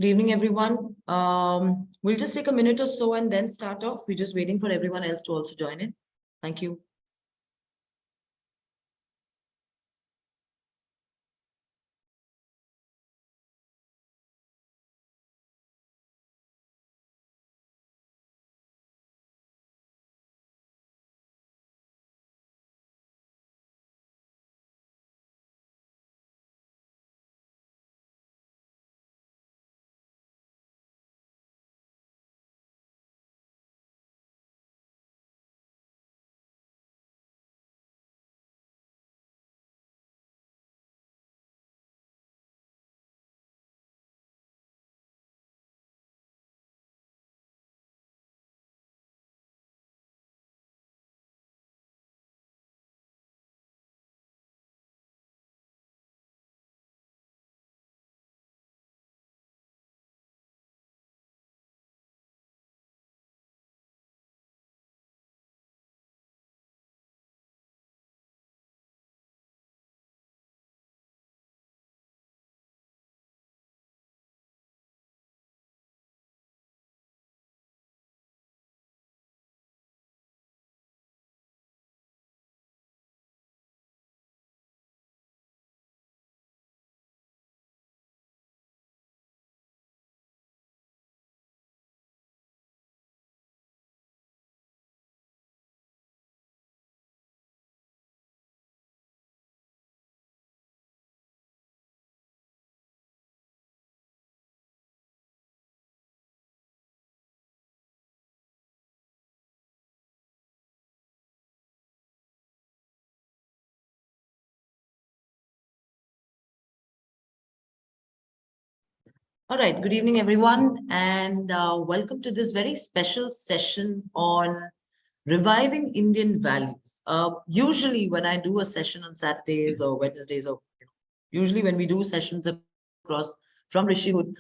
Good evening, everyone. We'll just take a minute or so and then start off. We're just waiting for everyone else to also join in. Thank you. All right. Good evening, everyone, and welcome to this very special session on reviving Indian values. Usually, when I do a session on Saturdays or Wednesdays, or usually when we do sessions across from Rishihood,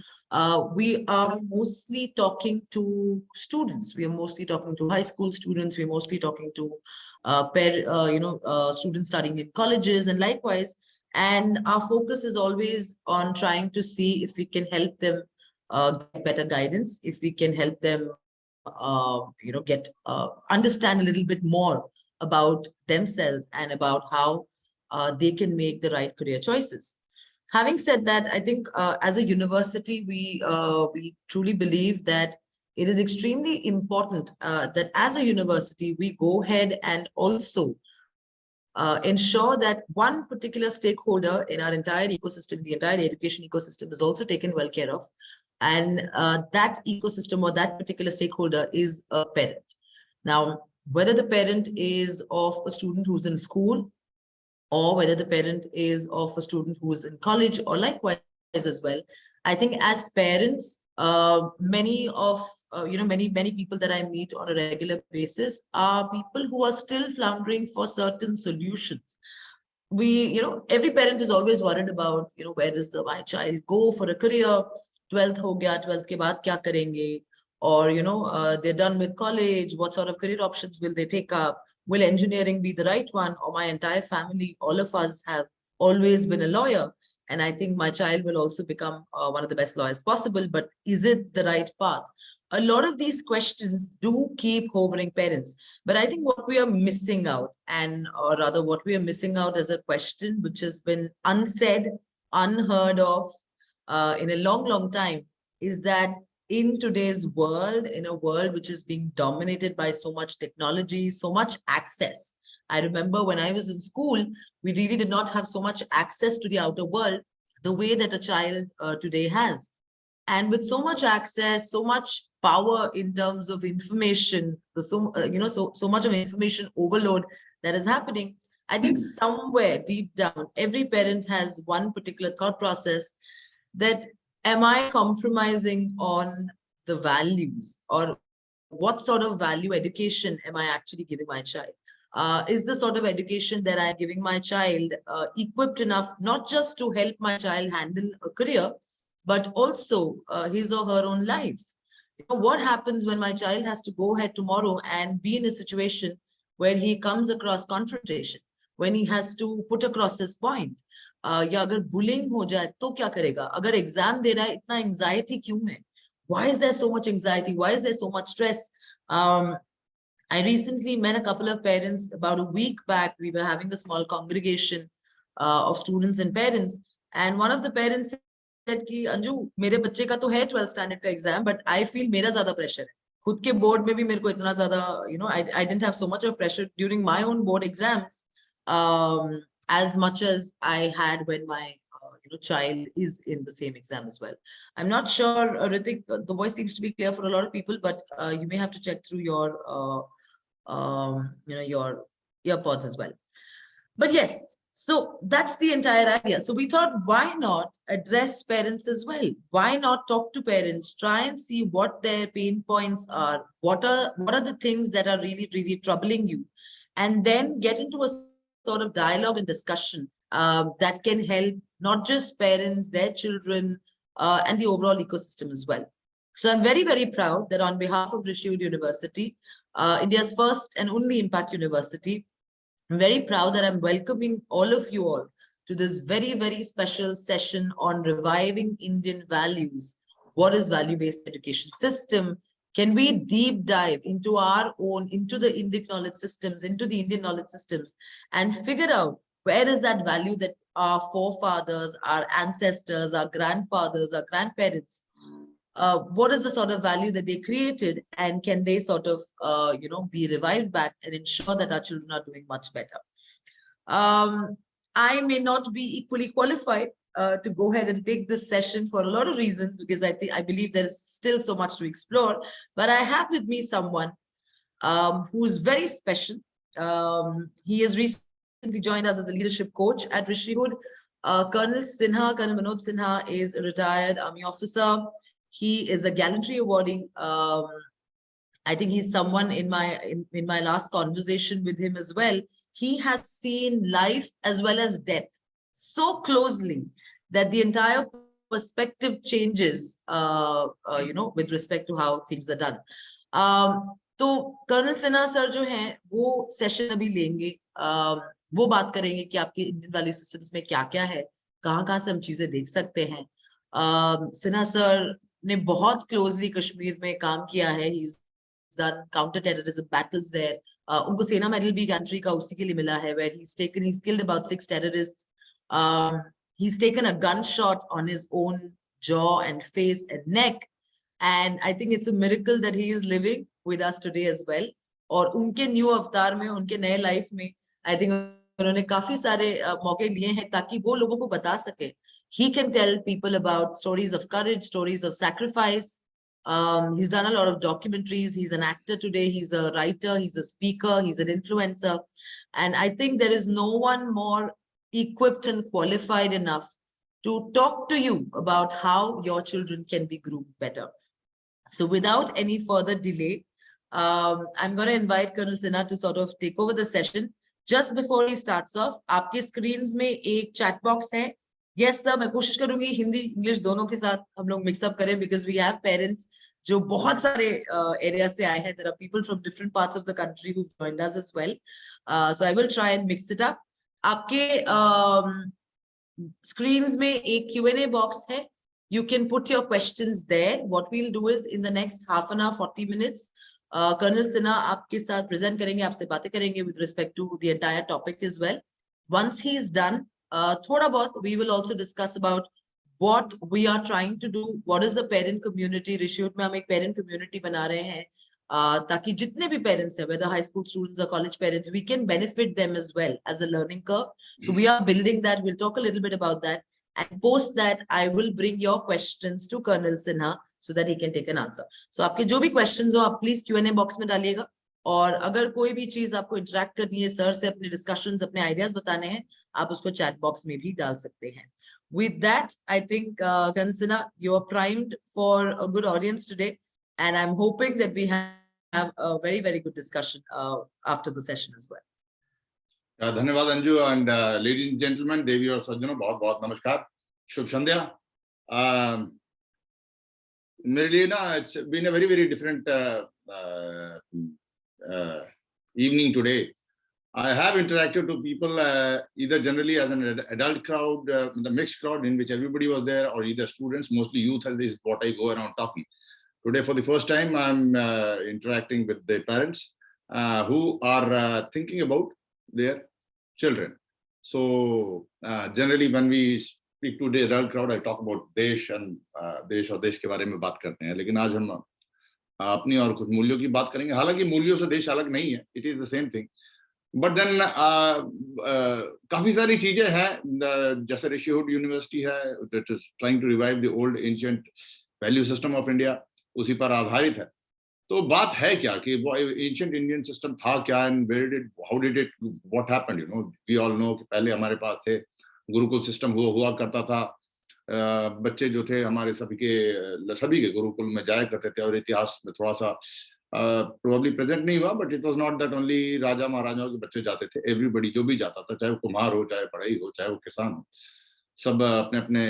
we are mostly talking to students. We are mostly talking to high school students. We're mostly talking to students studying in colleges, and likewise. And our focus is always on trying to see if we can help them get better guidance, if we can help them, understand a little bit more about themselves and about how they can make the right career choices. Having said that, I think as a university, we truly believe that it is extremely important that as a university, we go ahead and also ensure that one particular stakeholder in our entire ecosystem, the entire education ecosystem, is also taken well care of. And that ecosystem or that particular stakeholder is a parent. Now, whether the parent is of a student who's in school, or whether the parent is of a student who is in college, or likewise as well, I think as parents, many people that I meet on a regular basis are people who are still floundering for certain solutions. Every parent is always worried about, where does my child go for a career? 12th ho gaya, 12th ke baad kya karenge? Or, they're done with college. What sort of career options will they take up? Will engineering be the right one? Or my entire family, all of us have always been a lawyer. And I think my child will also become one of the best lawyers possible. But is it the right path? A lot of these questions do keep hovering parents. But I think what we are missing out, and or rather what we are missing out as a question which has been unsaid, unheard of in a long, long time, is that in today's world, in a world which is being dominated by so much technology, so much access. I remember when I was in school, we really did not have so much access to the outer world the way that a child today has. And with so much access, so much power in terms of information, so much of information overload that is happening, I think somewhere deep down, every parent has one particular thought process that, am I compromising on the values, or what sort of value education am I actually giving my child? Is the sort of education that I'm giving my child equipped enough not just to help my child handle a career, but also his or her own life? What happens when my child has to go ahead tomorrow and be in a situation where he comes across confrontation, when he has to put across his point? या अगर bullying हो जाए तो क्या करेगा, अगर exam दे रहा है इतना एंजाइटी क्यों है, why is there so much anxiety, why is there so much stress? I recently met a couple of parents about a week back. We were having a small congregation of students and parents, and one of the parents said कि अंजू मेरे बच्चे का तो है 12th standard का exam, but I feel मेरा ज्यादा pressure है, खुद के बोर्ड में भी मेरे को इतना ज्यादा I didn't have so much of pressure during my own board exams as much as I had when my child is in the same exam as well. I'm not sure, Ritik, the voice seems to be clear for a lot of people, but you may have to check through your earpods as well. But yes, so that's the entire idea. So we thought, why not address parents as well? Why not talk to parents, try and see what their pain points are, what are the things that are really, really troubling you, and then get into a sort of dialogue and discussion that can help not just parents, their children, and the overall ecosystem as well. So I'm very, very proud that on behalf of Retd University, India's first and only impact university, I'm very proud that I'm welcoming all of you all to this very, very special session on reviving Indian values. What is value-based education system? Can we deep dive into our own, into the Indic knowledge systems, into the Indian knowledge systems, and figure out where is that value that our forefathers, our ancestors, our grandfathers, our grandparents, what is the sort of value that they created, and can they sort of be revived back and ensure that our children are doing much better? I may not be equally qualified to go ahead and take this session for a lot of reasons, because I believe there is still so much to explore, but I have with me someone who's very special. He has recently joined us as a leadership coach at Retd. Colonel Manoj Sinha is a retired army officer. He is a gallantry awardee. I think he's someone in my last conversation with him as well. He has seen life as well as death so closely that the entire perspective changes, with respect to how things are done. तो colonel Sinha sir जो हैं वो session अभी लेंगे, वो बात करेंगे कि आपके इंडियन वैल्यू सिस्टम्स में क्या क्या है, कहाँ से हम चीजें देख सकते हैं. सिन्हा सर ने बहुत क्लोजली कश्मीर में काम किया है. He's done counter terrorism battles there. उनको सेना मेडल भी गैंट्री का उसी के लिए मिला है, where he's killed about 6 terrorists. He's taken a gunshot on his own jaw and face and neck, and I think it's a miracle that he is living with us today as well. और उनके new अवतार में, उनके नए life में, I think उन्होंने काफी सारे मौके लिए हैं ताकि वो लोगों को बता सके. He can tell people about stories of courage, stories of sacrifice. He's done a lot of documentaries. He's an actor today. He's a writer. He's a speaker. He's an influencer. And I think there is no one more equipped and qualified enough to talk to you about how your children can be groomed better. So without any further delay, I'm going to invite Colonel Sinha to sort of take over the session. Just before he starts off, आपके screens में एक chat box है. Yes sir, मैं कोशिश करूंगी Hindi English दोनों के साथ हम लोग mix up करें, because we have parents जो बहुत सारे areas से आए हैं. There are people from different parts of the country who've joined us as well. So I will try and mix it up. आपके screens में एक Q&A box है. You can put your questions there. What we'll do is in the next half an hour, 40 minutes, Colonel Sinha आपके साथ present करेंगे, आपसे बातें करेंगे with respect to the entire topic as well. Once he is done, थोड़ा बहुत we will also discuss about what we are trying to do. What is the parent community? Retd में हम एक parent community बना रहे हैं ताकि जितने भी parents हैं, whether high school students or college parents, we can benefit them as well as a learning curve. So we are building that. We'll talk a little bit about that. And post that, I will bring your questions to Colonel Sinha so that he can take an answer. So आपके जो भी questions हो, आप please Q&A box में डालिएगा. और अगर कोई भी चीज आपको interact करनी है सर से, अपने discussions, अपने ideas बताने हैं, आप उसको chat box में भी डाल सकते हैं. With that, I think Colonel Sinha, you are primed for a good audience today, and I'm hoping that we have a very, very good discussion after the session as well. धन्यवाद Anju. And ladies and gentlemen, देवी और सज्जनों, बहुत बहुत नमस्कार, शुभ संध्या. मेरे लिए ना it's been a very very different evening today. I have interacted to people either generally as an adult crowd, the mixed crowd in which everybody was there, or either students, mostly youth, and this is what I go around talking. Today, for the first time, I'm interacting with the parents who are thinking about their children. So generally when we speak to the adult crowd, I talk about देश और देश के बारे में बात करते हैं, लेकिन आज हम अपनी और कुछ मूल्यों की बात करेंगे. हालांकि मूल्यों से देश अलग नहीं है, it is the same thing, but then काफी सारी चीजें हैं. जैसे ऋषिहुड यूनिवर्सिटी है, that is trying to revive the old ancient value system of India, उसी पर आधारित है. तो बात है क्या कि वो एंशिएंट इंडियन सिस्टम था क्या, and where did how did it what happened. You know, we all know कि पहले हमारे पास थे गुरुकुल सिस्टम हुआ करता था. बच्चे जो थे हमारे सभी के गुरुकुल में जाया करते थे, और इतिहास में थोड़ा सा प्रोबेबली प्रेजेंट नहीं हुआ, but it was not that only राजा महाराजाओं के बच्चे जाते थे. एवरीबडी जो भी जाता था, चाहे वो कुम्हार हो, चाहे पढ़ाई हो, चाहे वो किसान हो, सब अपने अपने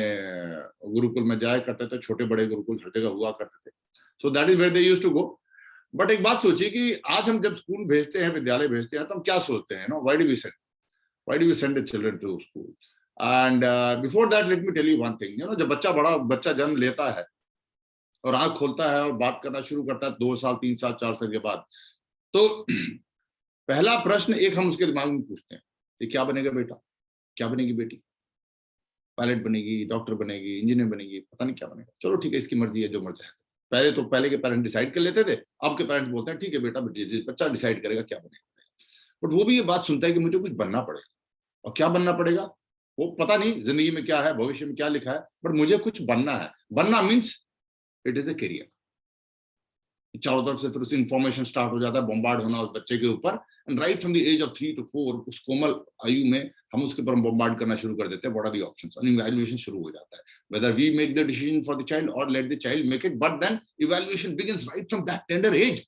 गुरुकुल में जाया करते थे. छोटे बड़े गुरुकुल हर जगह हुआ करते थे. So that is where they used to go. But एक बात सोचिए कि आज हम जब स्कूल भेजते हैं, विद्यालय भेजते हैं, तो हम क्या सोचते हैं, no, why do we send the children to school. And before that let me tell you one thing. You know, जब बच्चा जन्म लेता है और आंख खोलता है और बात करना शुरू करता है 2 साल 3 साल 4 साल के बाद, तो पहला प्रश्न एक हम उसके दिमाग में पूछते हैं, ये क्या बनेगा बेटा, क्या बनेगी बेटी, पायलट बनेगी, डॉक्टर बनेगी, इंजीनियर बनेगी, पता नहीं क्या बनेगा. चलो ठीक है, इसकी मर्जी है, जो मर्जी है. पहले के पेरेंट डिसाइड कर लेते थे, अब के पेरेंट्स बोलते हैं ठीक है बेटा, बच्चा डिसाइड करेगा क्या बनेगा. बट वो भी ये बात सुनता है कि मुझे कुछ बनना पड़ेगा, और क्या बनना पड़ेगा वो पता नहीं, जिंदगी में क्या है, भविष्य में क्या लिखा है, बट मुझे कुछ बनना है. बनना means it is a career. चारों तरफ से फिर उससे इंफॉर्मेशन स्टार्ट हो जाता है, बॉम्बार्ड होना उस बच्चे के ऊपर. And right from the age of 3 to 4, उस कोमल आयु में हम उसके ऊपर बॉम्बार्ड करना शुरू कर देते हैं. What are the options, and evaluation शुरू हो जाता है, whether we make the decision for the child और let the child make it. But then evaluation begins right from that tender age.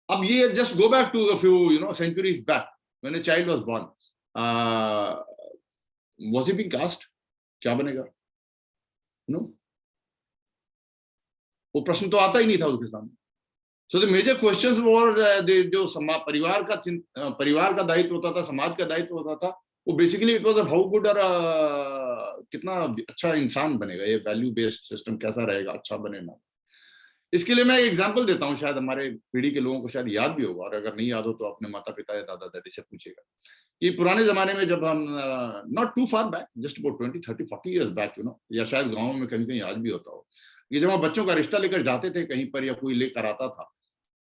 अब ये just go back to a few, you know, centuries back when a child was born. Was he being cast? क्या बनेगा? No, वो प्रश्न तो आता ही नहीं था उसके सामने. So the major questions were जो परिवार का दायित्व होता था, समाज का दायित्व होता था, वो basically it was how good और कितना अच्छा इंसान बनेगा, ये वैल्यू बेस्ड सिस्टम कैसा रहेगा, अच्छा बनेगा. इसके लिए मैं एक एग्जांपल देता हूँ, शायद हमारे पीढ़ी के लोगों को शायद याद भी होगा, और अगर नहीं याद हो तो अपने माता पिता या दादा दादी से पूछेगा. कि पुराने जमाने में जब हम not too far back, just about 20, 30, 40 years back, you know, या शायद गाँव में कहीं कहीं आज भी होता हो, ये जब हम बच्चों का रिश्ता लेकर जाते थे कहीं पर, या कोई लेकर आता था,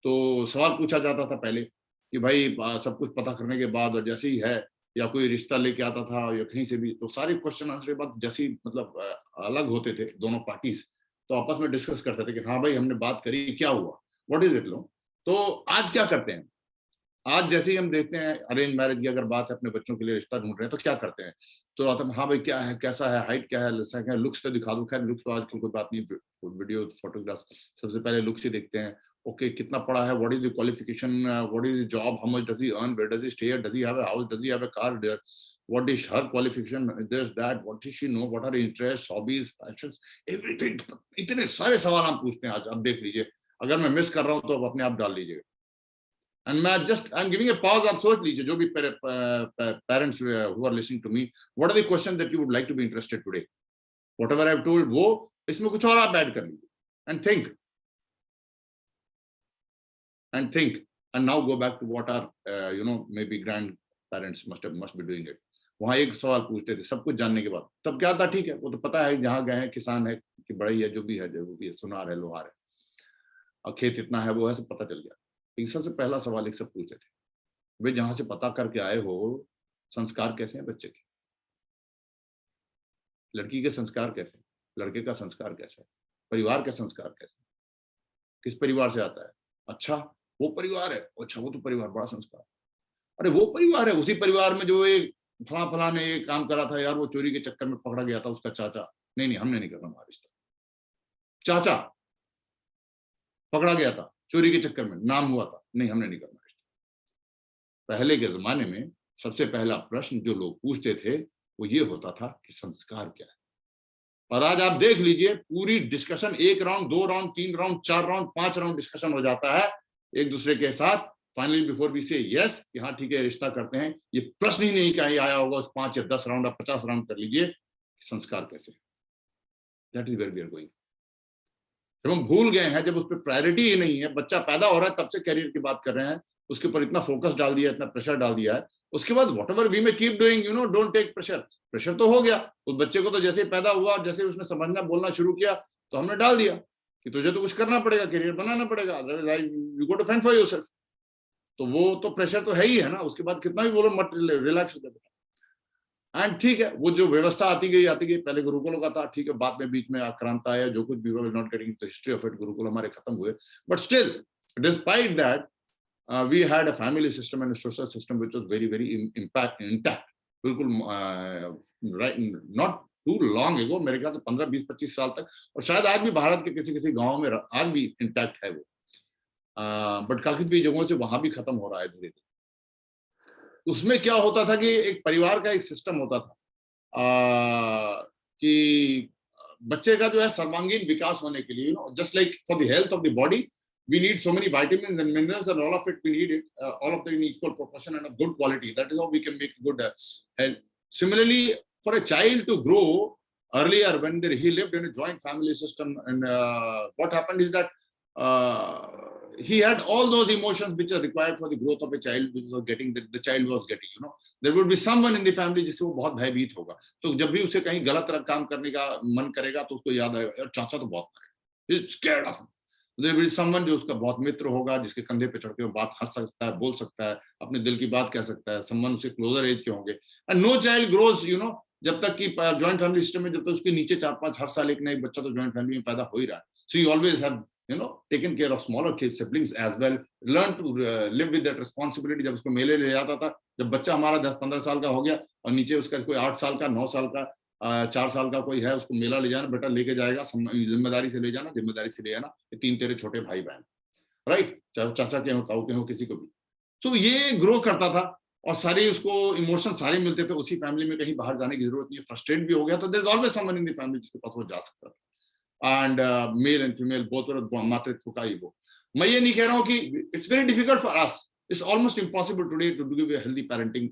तो सवाल पूछा जाता था पहले कि भाई सब कुछ पता करने के बाद, और जैसे ही है, या कोई रिश्ता लेके आता था या कहीं से भी, तो सारे क्वेश्चन आंसर के बाद जैसे ही मतलब अलग होते थे दोनों पार्टीज, तो आपस में डिस्कस करते थे कि हाँ भाई हमने बात करी, क्या हुआ, व्हाट इज इट. लो, तो आज क्या करते हैं, आज जैसे ही हम देखते हैं अरेंज मैरिज की अगर बात है, अपने बच्चों के लिए रिश्ता ढूंढ रहे हैं, तो क्या करते हैं, तो आता है हाँ भाई क्या है, कैसा है, हाइट क्या है, लुक्स तो दिखा दो. खैर लुक्स तो आजकल कोई बात नहीं, वीडियो फोटोग्राफ, सबसे पहले लुक्स ही देखते हैं. ओके, कितना पढ़ा है, what is the qualification, what is the job, how much does he earn, where does he stay, does he have a house, does he have a car there, what is her qualification, this that, what does she know, what are her interests, hobbies, passions, everything. इतने सारे सवाल हम पूछते हैं आज. अब देख लीजिए, अगर मैं मिस कर रहा हूं तो आप अपने आप डाल लीजिएगा. एंड मैं just I am giving a pause. आप सोच लीजिए, जो भी parents who are listening to me, what are the question that you would like to be interested today, whatever I have told, वो इसमें कुछ और आप ऐड कर लीजिए and think and now go back to what our you know, maybe grandparents must be doing it. वहां एक सवाल पूछते थे सब कुछ जानने के बाद, तब क्या था, ठीक है वो तो पता है, जहां गए हैं किसान है कि बड़ाई है, जो भी है, सुनार है, लोहार है, और खेत इतना है, वो है, सब पता चल गया. लेकिन सबसे पहला सवाल एक सब पूछे थे, वे जहां से पता करके आए हो, संस्कार कैसे हैं बच्चे के, लड़की के संस्कार कैसे, लड़के का संस्कार कैसा है, परिवार के संस्कार कैसे, किस परिवार से आता है, अच्छा वो परिवार है, अच्छा वो तो परिवार बड़ा संस्कार, अरे वो परिवार है, उसी परिवार में जो एक फला ने ये काम करा था यार, वो चोरी के चक्कर में पकड़ा गया था, उसका चाचा, नहीं हमने नहीं करना हमारा रिश्ता, चाचा पकड़ा गया था चोरी के चक्कर में, नाम हुआ था, नहीं हमने नहीं करना रिश्ता. पहले के जमाने में सबसे पहला प्रश्न जो लोग पूछते थे वो ये होता था कि संस्कार क्या है. और आज आप देख लीजिए, पूरी discussion 1 round 2 round 3 round 4 round 5 round discussion हो जाता है एक दूसरे के साथ फाइनली बिफोर वी से यस कि हाँ ठीक है रिश्ता करते हैं, ये प्रश्न ही नहीं कहीं आया होगा 5 या 10 राउंड, आप 50 राउंड कर लीजिए, संस्कार कैसे, that is where we are going. जब हम भूल गए हैं, जब उस पर प्रायोरिटी ही नहीं है, बच्चा पैदा हो रहा है तब से करियर की बात कर रहे हैं, उसके ऊपर इतना फोकस डाल दिया, इतना प्रेशर डाल दिया है, उसके बाद वॉट एवर वी में keep doing, you know, don't take pressure. Pressure तो हो गया उस बच्चे को, तो जैसे पैदा हुआ, जैसे उसने समझना बोलना शुरू किया, तो हमने डाल दिया कि तुझे तो कुछ करना पड़ेगा, करियर बनाना पड़ेगा, you go to fend for yourself. तो वो तो प्रेशर तो है ही है ना, उसके बाद कितना भी बोलो मत, रिलैक्स हो जाए। एंड ठीक है, वो जो व्यवस्था आती गई, पहले गुरुकुलों का था, ठीक है, बाद में बीच में आक्रांता आया, जो कुछ भी not getting the history of it, gurukul हमारे खत्म हुए, but still despite that we had a family system and social system which was very very impact intact, बिल्कुल right, not too long ago, मेरे ख्याल से 15 20 25 साल तक, और शायद आज भी भारत के किसी किसी गांव में आज भी इंटैक्ट है वो, बट काफी जगहों से वहां भी खत्म हो रहा है धीरे धीरे। उसमें क्या होता था कि एक परिवार का एक सिस्टम होता था, कि बच्चे का जो है सर्वांगीण विकास होने के लिए, you know, just like for the health of the body we need so many vitamins and minerals, and all of it we need it, all of them in equal proportion and of good quality. That is how we can make good health. Similarly, for a child to grow earlier, when he lived in a joint family system, and what happened is that he had all those emotions which are required for the growth of a child, which was getting the child was getting, you know, there would be someone in the family जिससे वो बहुत भयभीत होगा, तो जब भी उसे कहीं गलत काम करने का मन करेगा तो उसको याद आएगा, यार चाचा तो बहुत मारे, he's scared of him. There will be someone जो उसका बहुत मित्र होगा, जिसके कंधे पे चढ़ के वो बात हंस सकता है, बोल सकता है, अपने दिल की बात कह सकता है, someone उससे क्लोजर एज के होंगे। And no child grows, you know, जब तक कि जॉइंट फैमिली सिस्टम में, जब तक उसके नीचे 4-5 हर साल एक नया बच्चा तो जॉइंट फैमिली में पैदा हो ही रहा है, so you always have, you know, taken care of smaller kids, siblings as well, learn to live with that responsibility। जब उसको मेले ले जाता था, जब बच्चा हमारा 10-15 साल का हो गया और नीचे उसका कोई 8 साल का, 9 साल का, 4 साल का कोई है, उसको मेला ले जाना, बेटा लेके जाएगा, जिम्मेदारी से ले जाना, जिम्मेदारी से ले आना, ये 3 तेरे छोटे भाई बहन, राइट, चाहे चाचा के हो, ताऊ के हो, किसी को भी। सो ये ग्रो करता था और सारे उसको इमोशन सारे मिलते थे उसी फैमिली में, कहीं बाहर जाने की जरूरत नहीं है, फ्रस्ट्रेट भी हो गया तो there is always someone in the family जिसके पास वो जा सकता था, and male and female both मातृत्व का ही वो। मैं ये नहीं कह रहा हूँ कि it's very difficult for us, it's almost impossible today to give a healthy parenting,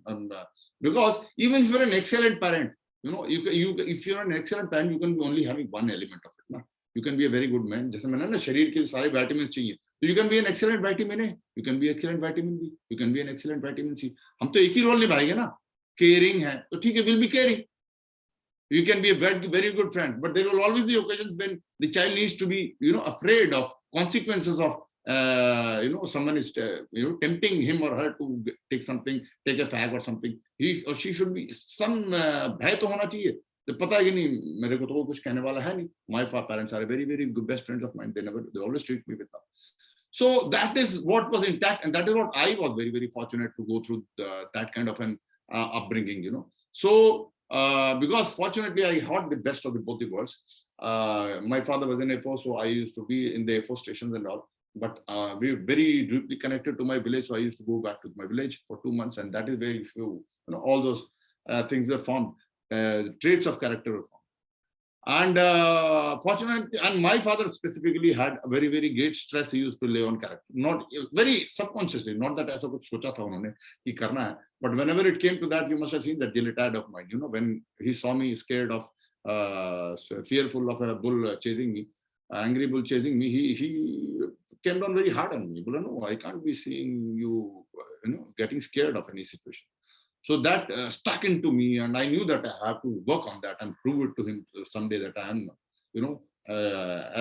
because even if you are an excellent parent, you know, you if you're an excellent parent, you can be only having one element of it, na, you can be a very good man, जैसे मैंने ना शरीर के सारे vitamins चाहिए, तो you can be an excellent vitamin A, you can be excellent vitamin B, you can be an excellent vitamin C। हम तो एक ही रोल निभाएंगे ना, caring है तो ठीक है, will be caring, you can be a very, very good friend, but there will always be occasions when the child needs to be, you know, afraid of consequences of, you know, someone is, you know, tempting him or her to take something, take a fag or something, he or she should be some भय तो होना चाहिए, तो पता है कि नहीं मेरे को तो वो कुछ कहने वाला है नहीं, my parents are very very good best friends of mine, they always treat me with love। So that is what was intact, and that is what I was very very fortunate to go through that kind of an upbringing, you know. So because fortunately I had the best of both the worlds. My father was in Air Force, so I used to be in the Air Force stations and all, but we were very deeply connected to my village, so I used to go back to my village for 2 months, and that is where you know, all those things were formed, traits of character were formed. And fortunately, and my father specifically had a very very great stress he used to lay on character, not very subconsciously, not that ऐसा कुछ सोचा था उन्होंने कि करना है, but whenever it came to that, you must have seen that dilettante of mine, you know, when he saw me scared of, fearful of a bull chasing me, angry bull chasing me, he came down very hard on me. But no, I can't be seeing you, you know, getting scared of any situation. So that stuck into me, and I knew that I have to work on that and prove it to him someday that I am, you know,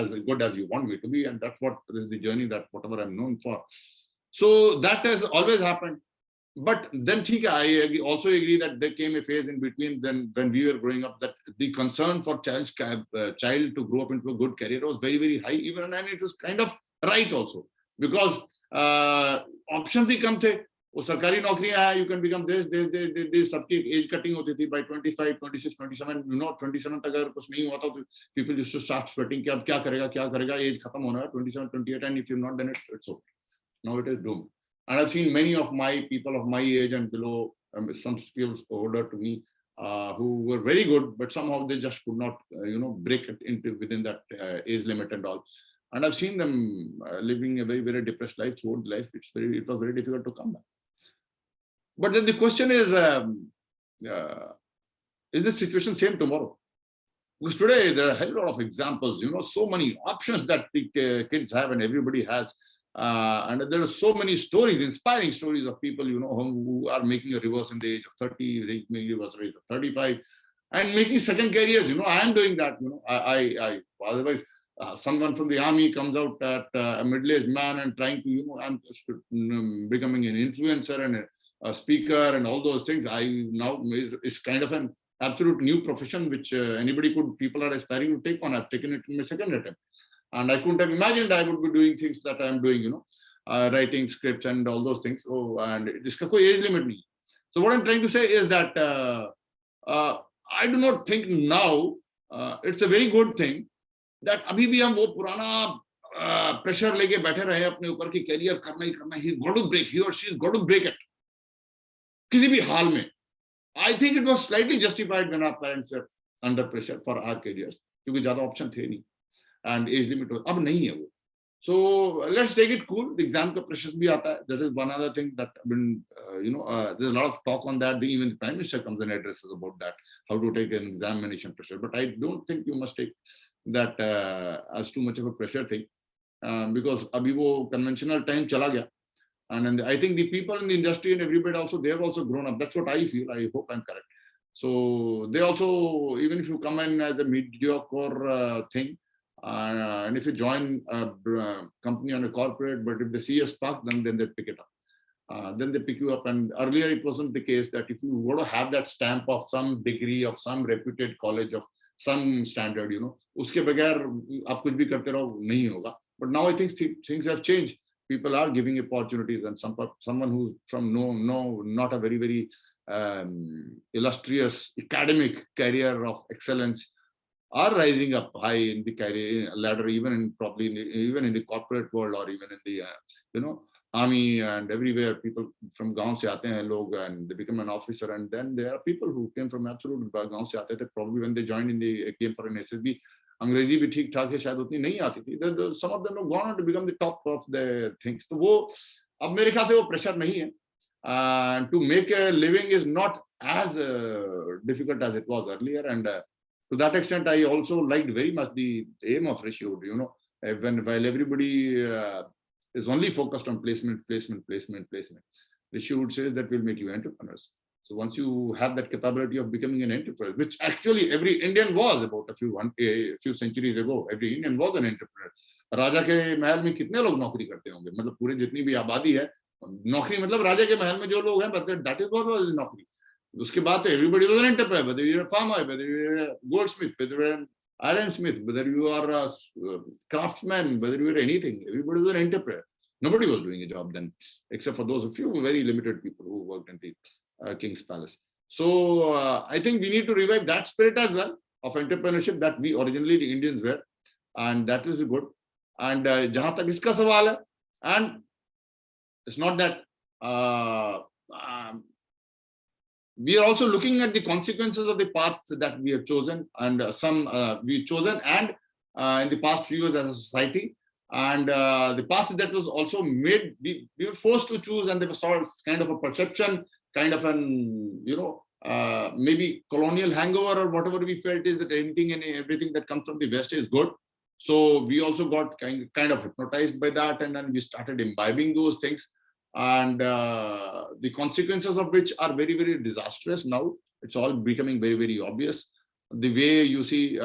as good as you want me to be, and that's what is the journey, that whatever I'm known for. So that has always happened. But then I also agree that there came a phase in between, then when we were growing up, that the concern for child to grow up into a good career was very very high, even, and it was kind of right also, because options ही कम थे, वो सरकारी नौकरियां हैं, you can become this सबकी as cutting होती थी by 25 26 27, you know, 27 तक अगर कुछ नहीं हुआ था तो people used to start sweating कि अब क्या करेगा, एज खत्म होना है 27 28, and if you've not done it, it's okay, now it is doomed. And I've seen many of my people of my age and below, some people older to me, who were very good, but somehow they just could not, you know, break it into within that age limit and all. And I've seen them living a very, very depressed life throughout life. It was very difficult to come back. But then the question is the situation same tomorrow? Because today there are a hell lot of examples, so many options that the kids have and everybody has. And there are so many stories, inspiring stories of people, who are making a reverse in the age of 30, making a reverse in the age of 35, and making second careers. I am doing that. I otherwise someone from the army comes out at a middle-aged man and trying to, I'm becoming an influencer and a speaker and all those things. I now is kind of an absolute new profession which people are aspiring to take on. I've taken it in my second attempt, and I couldn't have imagined I would be doing things that I'm doing, writing scripts and all those things. So, and iska koi age limit nahi. So what I'm trying to say is that I do not think now it's a very good thing that अभी भी हम वो पुराना pressure लेके बैठे रहे अपने ऊपर कि कैरियर करना ही करना, he got to break, he or she is got to break it किसी भी हाल में. I think it was slightly justified when our parents were under pressure for our careers, क्योंकि ज्यादा ऑप्शन थे नहीं and age limit अब नहीं है वो. So let's take it cool. The exam का pressures भी आता है. That is one other thing that there's a lot of talk on that. Even the Prime Minister comes and addresses about that, how to take an examination pressure. But I don't think you must take that as too much of a pressure thing, because अभी वो conventional time चला गया. And I think the people in the industry and everybody also, they have also grown up. That's what I feel. I hope I'm correct. So they also, even if you come in as a mediocre thing, and if you join a company on a corporate, but if they see a spark, then they pick it up. Then they pick you up. And earlier it wasn't the case that if you want to have that stamp of some degree of some reputed college of some standard, उसके बगैर आप कुछ भी करते रहो नहीं होगा. But now I think things have changed. People are giving opportunities, and someone who's from not a very, very illustrious academic career of excellence are rising up high in the career ladder, even in the corporate world, or even in the army and everywhere. People from गांव से आते हैं लोग, and they become an officer. And then there are people who came from absolute गांव से आते थे, probably when they came for an SSB, अंग्रेजी भी ठीक ठाक है, शायद उतनी नहीं आती थी. Some of them have gone on to become the top of the things. तो वो अब मेरे ख्याल से वो प्रेशर नहीं है. To make a living is not as difficult as it was earlier. And to that extent, I also liked very much the aim of Retd. While everybody is only focused on placement, Retd says that will make you entrepreneurs. So once you have that capability of becoming an entrepreneur, which actually every Indian was about a few centuries ago, every Indian was an entrepreneur. राजा के महल में कितने लोग नौकरी करते होंगे, मतलब पूरे जितनी भी आबादी है, नौकरी मतलब राजा के महल में जो लोग हैं, but that is what was नौकरी. उसके बाद तो everybody was an entrepreneur, whether you're a farmer, whether you're a goldsmith, whether you're an ironsmith, whether you are a craftsman, whether you're anything, everybody was an entrepreneur. Nobody was doing a job then, except for those few very limited people who worked in the King's Palace. So I think we need to revive that spirit as well of entrepreneurship that we originally the Indians were, and that is good. And जहाँ तक इसका सवाल है, and it's not that we are also looking at the consequences of the path that we have chosen, and we've chosen, and in the past few years as a society, and the path that was also made, we were forced to choose, and there was sort of kind of a perception, kind of an maybe colonial hangover or whatever we felt is that anything and everything that comes from the West is good. So we also got kind of hypnotized by that, and then we started imbibing those things, and the consequences of which are very, very disastrous now. It's all becoming very, very obvious. The way you see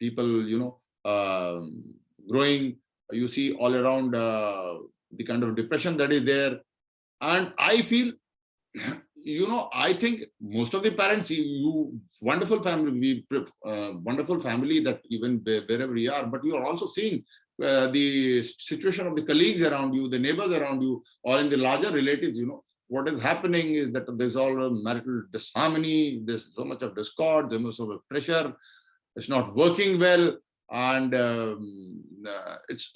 people, growing, you see all around the kind of depression that is there. And I feel, I think most of the parents, wonderful family, wonderful family that even wherever we are, but you are also seeing the situation of the colleagues around you, the neighbors around you, or in the larger relatives. What is happening is that there's all marital disharmony, there's so much of discord, there's so much pressure, it's not working well. And it's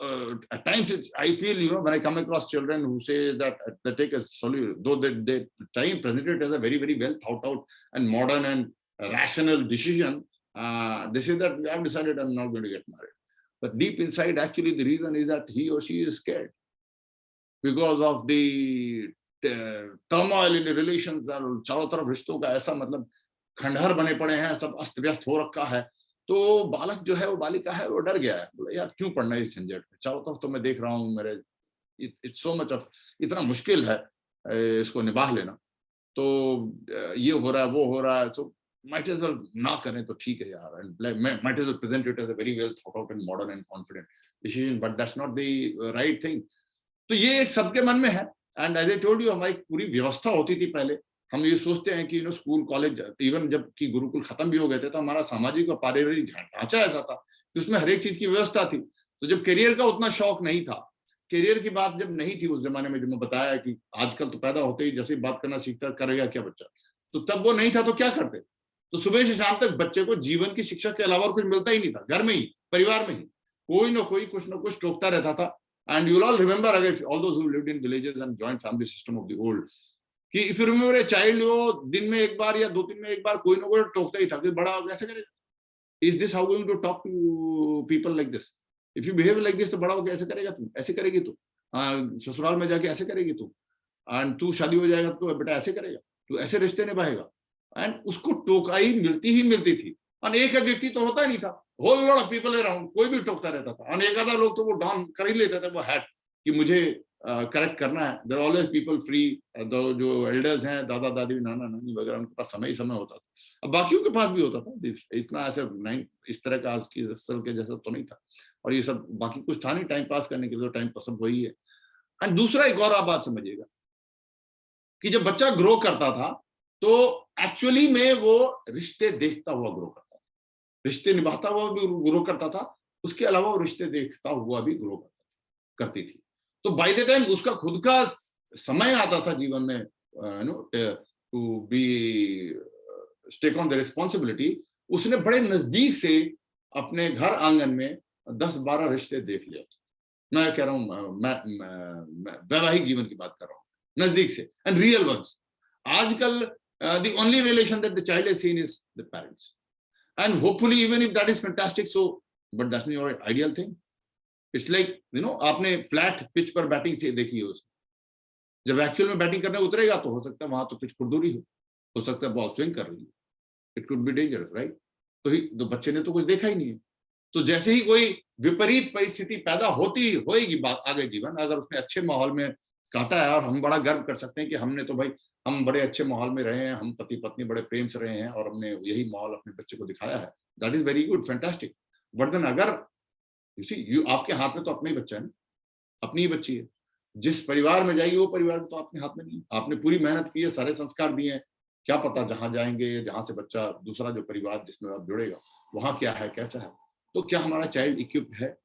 at times I feel, when I come across children who say that they take a solution, though they try and present it as a very, very well thought out and modern and rational decision, they say that I've decided I'm not going to get married. but deep inside actually the reason is that he or she is scared because of the turmoil in the relations. चारों तरफ रिश्तों का ऐसा मतलब खंडहर बने पड़े हैं, सब अस्त व्यस्त हो रखा है, तो बालक जो है वो बालिका है वो डर गया है, बोले यार क्यों पढ़ना है इस झंझट में, चारों तरफ तो मैं देख रहा हूँ मेरे इट्स सो मच ऑफ, इतना मुश्किल है इसको निभा लेना, तो ये हो रहा है वो हो रहा है, तो might as well ना करें तो ठीक है यार, and might as well present it as a very well thought out and modern and confident decision, but that's not the right thing. तो ये एक सबके मन में है, and as I told you हमारी पूरी व्यवस्था होती थी पहले, हम ये सोचते हैं कि स्कूल कॉलेज इवन जब कि गुरुकुल खत्म भी हो गए थे तो हमारा सामाजिक और पारिवारिक ढांचा ऐसा था जिसमें हर एक चीज की व्यवस्था थी, तो जब करियर का उतना शौक नहीं था, करियर की बात जब नहीं थी उस जमाने में, जब मैं बताया कि आजकल तो पैदा होते ही जैसे ही बात करना सीखता करेगा क्या बच्चा, तो तब वो नहीं था, तो क्या करते, तो सुबह से शाम तक बच्चे को जीवन की शिक्षा के अलावा कुछ मिलता ही नहीं था, घर में ही परिवार में ही कोई ना कोई कुछ ना कुछ टोकता रहता था. And you'll all remember, again, all those who lived in villages and joint family system of the old, कि if you remember a child, वो दिन में एक बार या 2 दिन में एक बार कोई ना कोई टोकता ही था, फिर बड़ा कैसे करेगा? Is this how going to talk to people like this? If you behave like this, तो बड़ा होकर ऐसे करेगा तू, ऐसे करेगी तू, ससुराल में जाके ऐसे करेगी तू, and तू शादी हो जाएगा तो बेटा ऐसे करेगा, तू ऐसे रिश्ते निभाएगा, and उसको टोकाई मिलती थी, और एक व्यक्ति तो होता नहीं था, whole lot of people around, कोई भी टोकता रहता था, और एक आधा लोग तो वो डॉन कर ही लेते थे वो हैट कि मुझे करेक्ट करना है. देयर ऑलवेज पीपल फ्री, जो एल्डर्स हैं, दादा दादी नाना नानी वगैरह, उनके पास समय ही समय होता था, अब बाकियों के पास भी होता था, इतना ऐसे नहीं इस तरह का आज की असल के जैसा तो नहीं था, और ये सब बाकी कुछ था नहीं टाइम पास करने के लिए, टाइम पसंद वही है. एंड दूसरा एक और आप बात समझिएगा कि जब बच्चा ग्रो करता था तो एक्चुअली में वो रिश्ते देखता हुआ ग्रो करता था, रिश्ते निभाता हुआ भी ग्रो करता था, उसके अलावा वो रिश्ते देखता हुआ भी ग्रो करती थी. तो बाय द टाइम उसका खुद का समय आता था जीवन में to be take on the responsibility, उसने बड़े नजदीक से अपने घर आंगन में 10-12 रिश्ते देख लिया. मैं कह रहा हूँ मैं वैवाहिक जीवन की बात कर रहा हूँ, नजदीक से, एंड रियल वंस. आजकल the only relation that the child has seen is the parents, and hopefully even if that is fantastic, so but that's not your ideal thing. It's like आपने फ्लैट पिच पर batting से देखी है उसने, जब actual में batting करने उतरेगा तो हो सकता है वहां तो पिच खुरदुरी हो सकता है बॉल स्विंग कर रही है, it could be dangerous, right. तो बच्चे ने तो कुछ देखा ही नहीं है, तो जैसे ही कोई विपरीत परिस्थिति पैदा होती होएगी आगे जीवन, अगर उसने अच्छे माहौल में काटा है, और हम बड़ा गर्व कर सकते हैं कि हमने तो भाई हम बड़े अच्छे माहौल में रहे हैं, हम पति पत्नी बड़े प्रेम से रहे हैं और हमने यही माहौल अपने बच्चे को दिखाया है, that is very good, fantastic. But then अगर आपके हाथ में तो अपना ही बच्चा है ना, अपनी ही बच्ची है, जिस परिवार में जाएगी वो परिवार तो आपके हाथ में नहीं है, आपने पूरी मेहनत की है, सारे संस्कार दिए हैं, क्या पता जहां जाएंगे, जहां से बच्चा दूसरा जो परिवार जिसमें आप जुड़ेगा वहां क्या है कैसा है, तो क्या हमारा चाइल्ड इक्विप्ड है.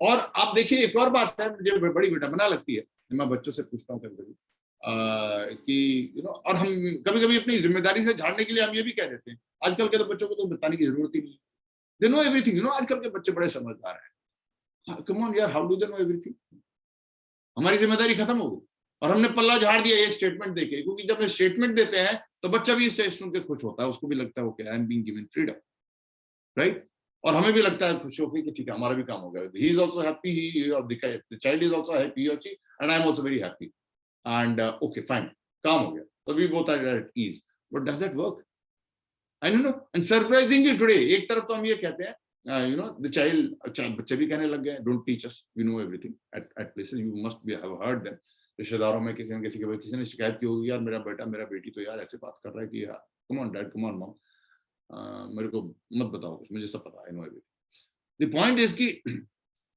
और आप देखिए एक और बात है मुझे बड़ी विडंबना लगती है, मैं बच्चों से पूछता हूँ कभी कि और हम कभी कभी अपनी जिम्मेदारी से झाड़ने के लिए हम ये भी कह देते हैं आजकल के तो बच्चों को तो बताने की जरूरत ही नहीं, दे नो एवरीथिंग. आजकल के बच्चे बड़े समझदार हैं, कम ऑन यार, how do they know everything. हमारी जिम्मेदारी खत्म हो गई और हमने पल्ला झाड़ दिया एक स्टेटमेंट देके, क्योंकि जब स्टेटमेंट देते हैं तो बच्चा भी इससे सुन के खुश होता है, उसको भी लगता है okay I am being given freedom, right. और हमें भी लगता है खुश होकर कि ठीक है हमारा भी काम हो गया, he is also happy, he और the child is also happy और she, and I am also very happy, and okay fine, काम हो गया, so we both are at ease. But does that work? I don't know. And surprisingly today एक तरफ तो हम ये कहते हैं the child, बच्चे भी कहने लग गए don't teach us, we know everything at places, you must be have heard them. रिश्तेदारों में किसी ने शिकायत की होगी, यार मेरा बेटा मेरा बेटी तो यार ऐसे बात कर रहा है कि यार come on dad, come on mom, मेरे को मत बताओ कुछ, मुझे सब पता है, I know everything. The point is कि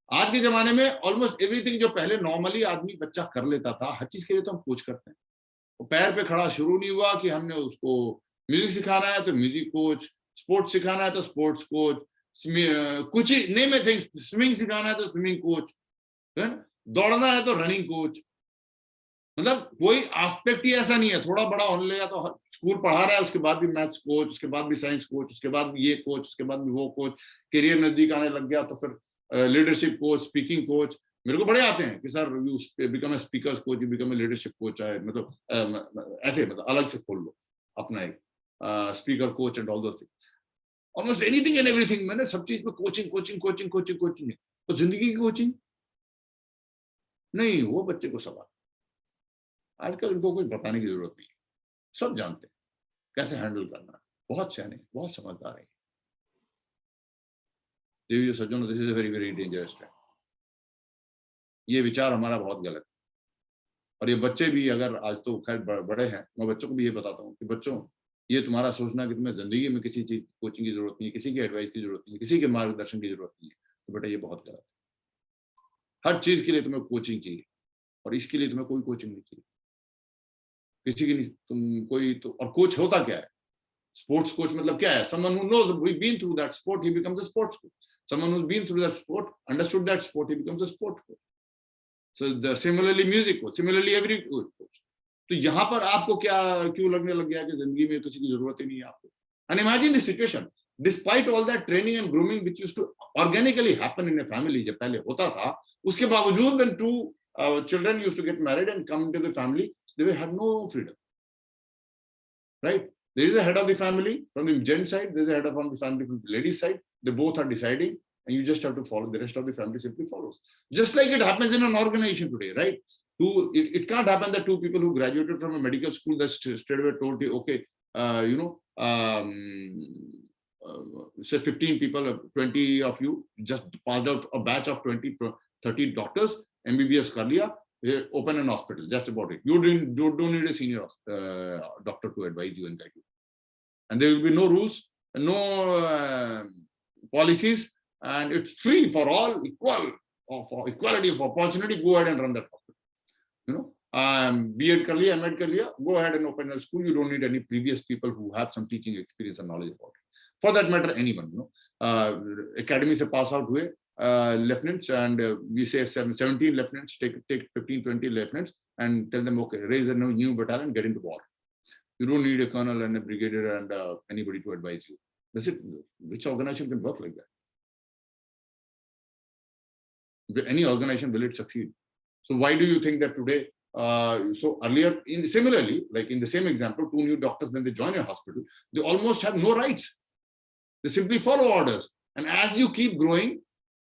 आज के जमाने में ऑलमोस्ट एवरीथिंग जो पहले नॉर्मली आदमी बच्चा कर लेता था, हर चीज के लिए तो हम कोच करते हैं. वो पैर पे खड़ा शुरू नहीं हुआ कि हमने उसको म्यूजिक सिखाना है तो म्यूजिक कोच, स्पोर्ट्स सिखाना है तो स्पोर्ट्स कोच, कुछ ही नेम में थिंग्स, स्विमिंग सिखाना है तो स्विमिंग कोच, दौड़ना है तो रनिंग कोच. मतलब कोई एस्पेक्ट ही ऐसा नहीं है, थोड़ा बड़ा होने लगा तो स्कूल पढ़ा रहा है, उसके बाद भी मैथ्स कोच, उसके बाद भी साइंस कोच, उसके बाद भी ये कोच, उसके बाद भी वो कोच, करियर नजदीक आने लग गया तो फिर लीडरशिप कोच, स्पीकिंग कोच. मेरे को बड़े आते हैं कि sir you become a speakers coach, you become a leadership coach, है मतलब ऐसे मतलब अलग से खोल लो अपना एक speaker coach and all those things. Almost anything and everything, मैंने सब चीज में coaching coaching coaching coaching coaching. तो जिंदगी की कोचिंग नहीं, वो बच्चे को सब आता। आजकल उनको कुछ बताने की जरूरत नहीं, सब जानते हैं कैसे हैंडल करना है, बहुत सयाने, बहुत समझदार है। देवी सज्जनों, this is a very very dangerous trap. ये विचार हमारा बहुत गलत है। और ये बच्चे भी, अगर आज तो खैर बड़े हैं, मैं बच्चों को भी ये बताता हूँ कि बच्चों, ये तुम्हारा सोचना कि तुम्हें जिंदगी में किसी चीज कोचिंग की जरूरत नहीं है, किसी की एडवाइस की जरूरत नहीं है, किसी के मार्गदर्शन की जरूरत नहीं है, तो बेटा ये बहुत गलत है। हर चीज के लिए तुम्हें कोचिंग चाहिए, और इसके लिए तुम्हें कोई कोचिंग नहीं चाहिए, किसी की नहीं। तुम कोई तो, और कोच होता क्या है? स्पोर्ट्स कोच मतलब क्या है? Someone who knows, been through that sport, he becomes a sports coach. Someone who been through that sport, understood that sport, he becomes a sports coach. So similarly music coach, similarly every coach. तो यहाँ पर आपको क्या क्यों लगने लग गया कि जिंदगी में किसी की जरूरत ही नहीं है आपको? And imagine the situation, despite all that training and grooming which used to organically happen in a family, जब पहले होता था, उसके बावजूद when two children used to get married and come into the family, they had no freedom, right? There is a head of the family from the gent side, there is a head of the family from the ladies side. They both are deciding, and you just have to follow. The rest of the family simply follows. Just like it happens in an organization today, right? It can't happen that two people who graduated from a medical school that straight away told you, okay, say 15 people, 20 of you just passed out a batch of 20, 30 doctors, MBBS kar liya, open an hospital, just about it. You don't need a senior doctor to advise you and guide you. And there will be no rules, no policies, and it's free for all, equal, for equality of opportunity. Go ahead and run that hospital. B.Ed kar liya, M.Ed kar liya, go ahead and open a school. You don't need any previous people who have some teaching experience and knowledge about it. For that matter, anyone, academy se pass out हुए lieutenants, and we say 17 lieutenants, take 15, 20 lieutenants and tell them, okay, raise a new battalion, get into war. You don't need a colonel and a brigadier and anybody to advise you. That's it. Which organization can work like that? Any organization, will it succeed? So why do you think that today, so earlier, similarly, like in the same example, two new doctors, when they join a hospital, they almost have no rights. They simply follow orders. And as you keep growing,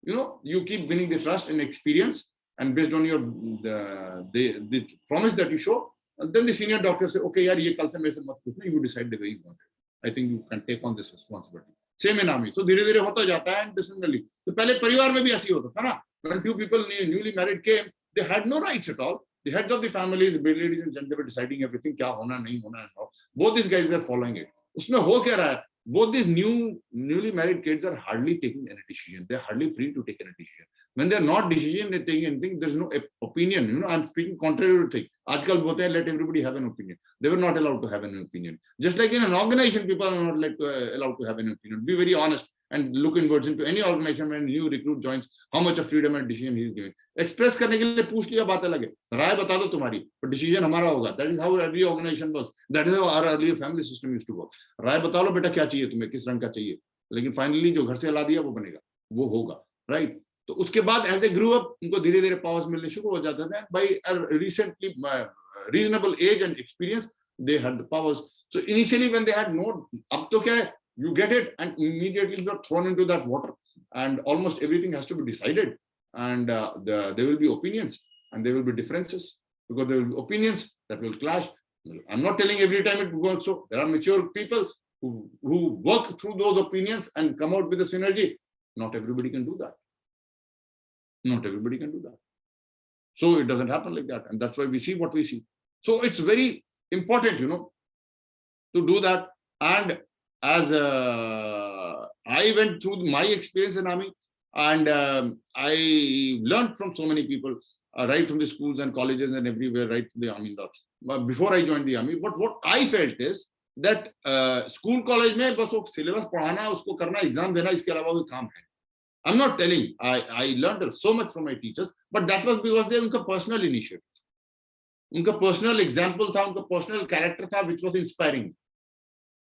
you keep winning the trust and experience, and based on your the promise that you show, then the senior doctor say, okay, yaar, ye kal se mere se mat puchna, you decide the way you want it. I think you can take on this responsibility. Same in army. So धीरे धीरे होता जाता है, and similarly. तो पहले परिवार में भी ऐसी होता था ना. When two people newly married came, they had no rights at all. The heads of the families, the ladies and gentlemen, were deciding everything, क्या होना नहीं होना and all. Both these guys were following it. उसमें हो क्या रहा है? Both these newly married kids are hardly taking any decision. They're hardly free to take any decision. When they're not decision, they're taking anything. There's no opinion. I'm speaking contrary to thing. Aajkal bolte hain, let everybody have an opinion. They were not allowed to have an opinion. Just like in an organization, people are not allowed to have an opinion. Be very honest and look inwards into any organization when a new recruit joins, how much of freedom and decision he is giving. Express करने के लिए पूछ लिया, बात अलग है. राय बता दो तुम्हारी, but decision हमारा होगा. That is how every organization works. That is how our earlier family system used to work. राय बता लो बेटा क्या चाहिए तुम्हें, किस रंग का चाहिए, लेकिन फाइनली जो घर से ला दिया वो बनेगा, वो होगा, राइट? तो उसके बाद एज दे ग्रू अप, उनको धीरे धीरे पावर्स मिलने शुरू हो जाते थे. By recently reasonable age and experience, they had the powers. So initially when they had no, अब तो क्या है, you get it and immediately you are thrown into that water, and almost everything has to be decided, and there will be opinions and there will be differences, because there will be opinions that will clash. I'm not telling every time it works. So there are mature people who work through those opinions and come out with a synergy. Not everybody can do that. Not everybody can do that. So it doesn't happen like that, and that's why we see what we see. So it's very important, to do that. And as I went through my experience in army, and I learned from so many people, right from the schools and colleges and everywhere, right from the army. Before I joined the army, but what I felt is that school, college में बस वो syllabus पढ़ाना, उसको करना, exam देना, इसके अलावा कोई काम है. I'm not telling. I learned so much from my teachers, but that was because they उनका personal initiative, उनका personal example था, उनका personal character था, which was inspiring.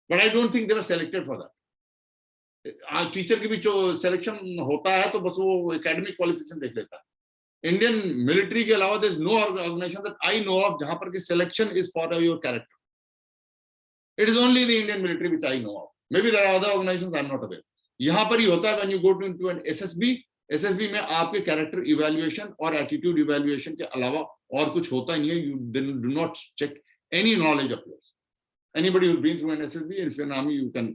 But I don't think they were selected for that. Teacher की भी जो selection होता है तो बस वो एकेडमिक क्वालिफिकेशन देख लेता है. इंडियन मिलिट्री के अलावा there is no organization that I know of जहां पर कि selection is for your character. It is only the Indian military which I know of. Maybe there are other organizations, I'm not aware. यहाँ पर ही होता है when you go to an SSB में आपके character evaluation और attitude evaluation के अलावा और कुछ होता नहीं है. You do not check any knowledge of yours. Anybody who's been through an SSB, and if you're an army, you can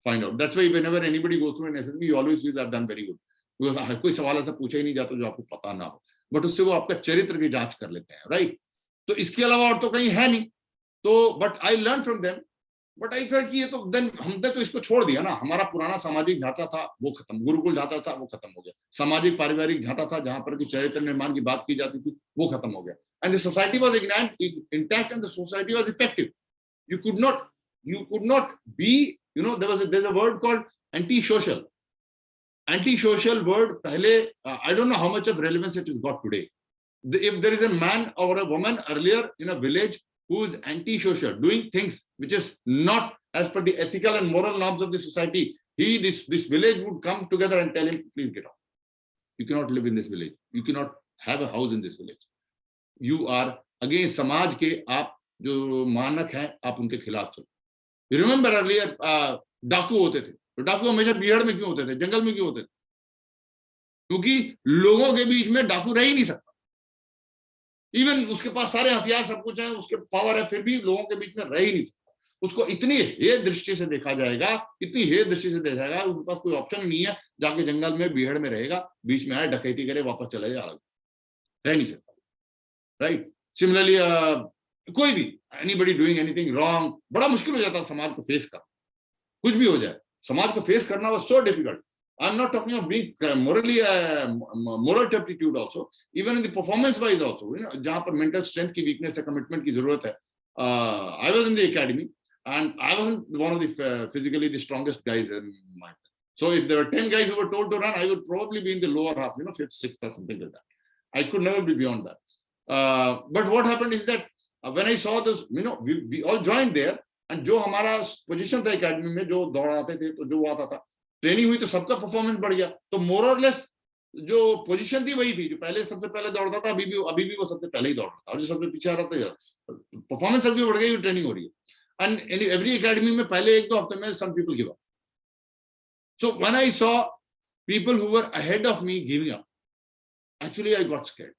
find out. That's why whenever anybody goes through an SSB, you always feel I've done very good. Because कोई सवाल ऐसा पूछा ही नहीं जाता जो आपको पता ना हो, बट उससे वो आपका चरित्र की जांच कर लेते हैं, राइट? तो इसके अलावा और तो कहीं है नहीं. तो but I learn from them, but I felt कि ये तो देन हमने तो इसको छोड़ दिया ना. हमारा पुराना सामाजिक ढांचा था वो खत्म, गुरुकुल ढांचा था वो खत्म हो गया, सामाजिक पारिवारिक ढांचा था जहां पर कि चरित्र निर्माण की बात की जाती थी वो खत्म हो गया. And the society was intact and the society was effective. You could not be, there's a word called anti-social. Anti-social word, pehle, I don't know how much of relevance it has got today. If there is a man or a woman earlier in a village who is anti-social, doing things which is not as per the ethical and moral norms of the society, this village would come together and tell him, please get out. You cannot live in this village. You cannot have a house in this village. You are against samaj ke, aap जो मानक हैं आप उनके खिलाफ चलो. Remember earlier डाकू होते थे, तो डाकू हमेशा बिहार में क्यों होते थे, जंगल में क्यों होते थे? क्योंकि लोगों के बीच में डाकू रह ही नहीं सकता. इवन उसके पास सारे हथियार सब कुछ है, उसके पावर है, फिर भी लोगों के बीच में रह ही नहीं सकता. उसको इतनी हे दृष्टि से देखा जाएगा, इतनी हे दृष्टि से देखा जाएगा, उसके पास कोई ऑप्शन नहीं है जाके जंगल में बिहार में रहेगा, बीच में आए डकैती करे वापस चले जाए, अलग रह नहीं सकता, राइट? सिमिलरली कोई भी एनीबडी डूइंग एनीथिंग रॉन्ग, बड़ा मुश्किल हो जाता है समाज को फेस करना. कुछ भी हो जाए समाज को फेस करना was so difficult. I am not talking of being morally moral fortitude also, even in the performance wise also, जहां पर मेंटल स्ट्रेंथ की वीकनेस है, कमिटमेंट की जरूरत है. I was in the academy and I wasn't one of the physically the strongest guys in my. So if there were 10 guys who were told to run, I would probably be in the lower half, 5th, 6th or something like that. I could never be beyond that. But what happened is that when I saw this, we all joined there, and जो हमारा position था academy में, जो दौड़ाते थे, तो जो आता था, ट्रेनिंग हुई तो सबका परफॉर्मेंस बढ़ गया. तो मोर और लेस जो पोजीशन थी वही थी, जो पहले सबसे पहले दौड़ता था, अभी भी वो सबसे पहले ही दौड़ रहा था, और जो सबसे पीछे आ रहा था, परफॉर्मेंस सबकी बढ़ गई, ट्रेनिंग हो रही है. And in every academy में पहले 1-2 हफ्ते में some people give up. So when I saw people who were ahead of me giving up, actually I got scared.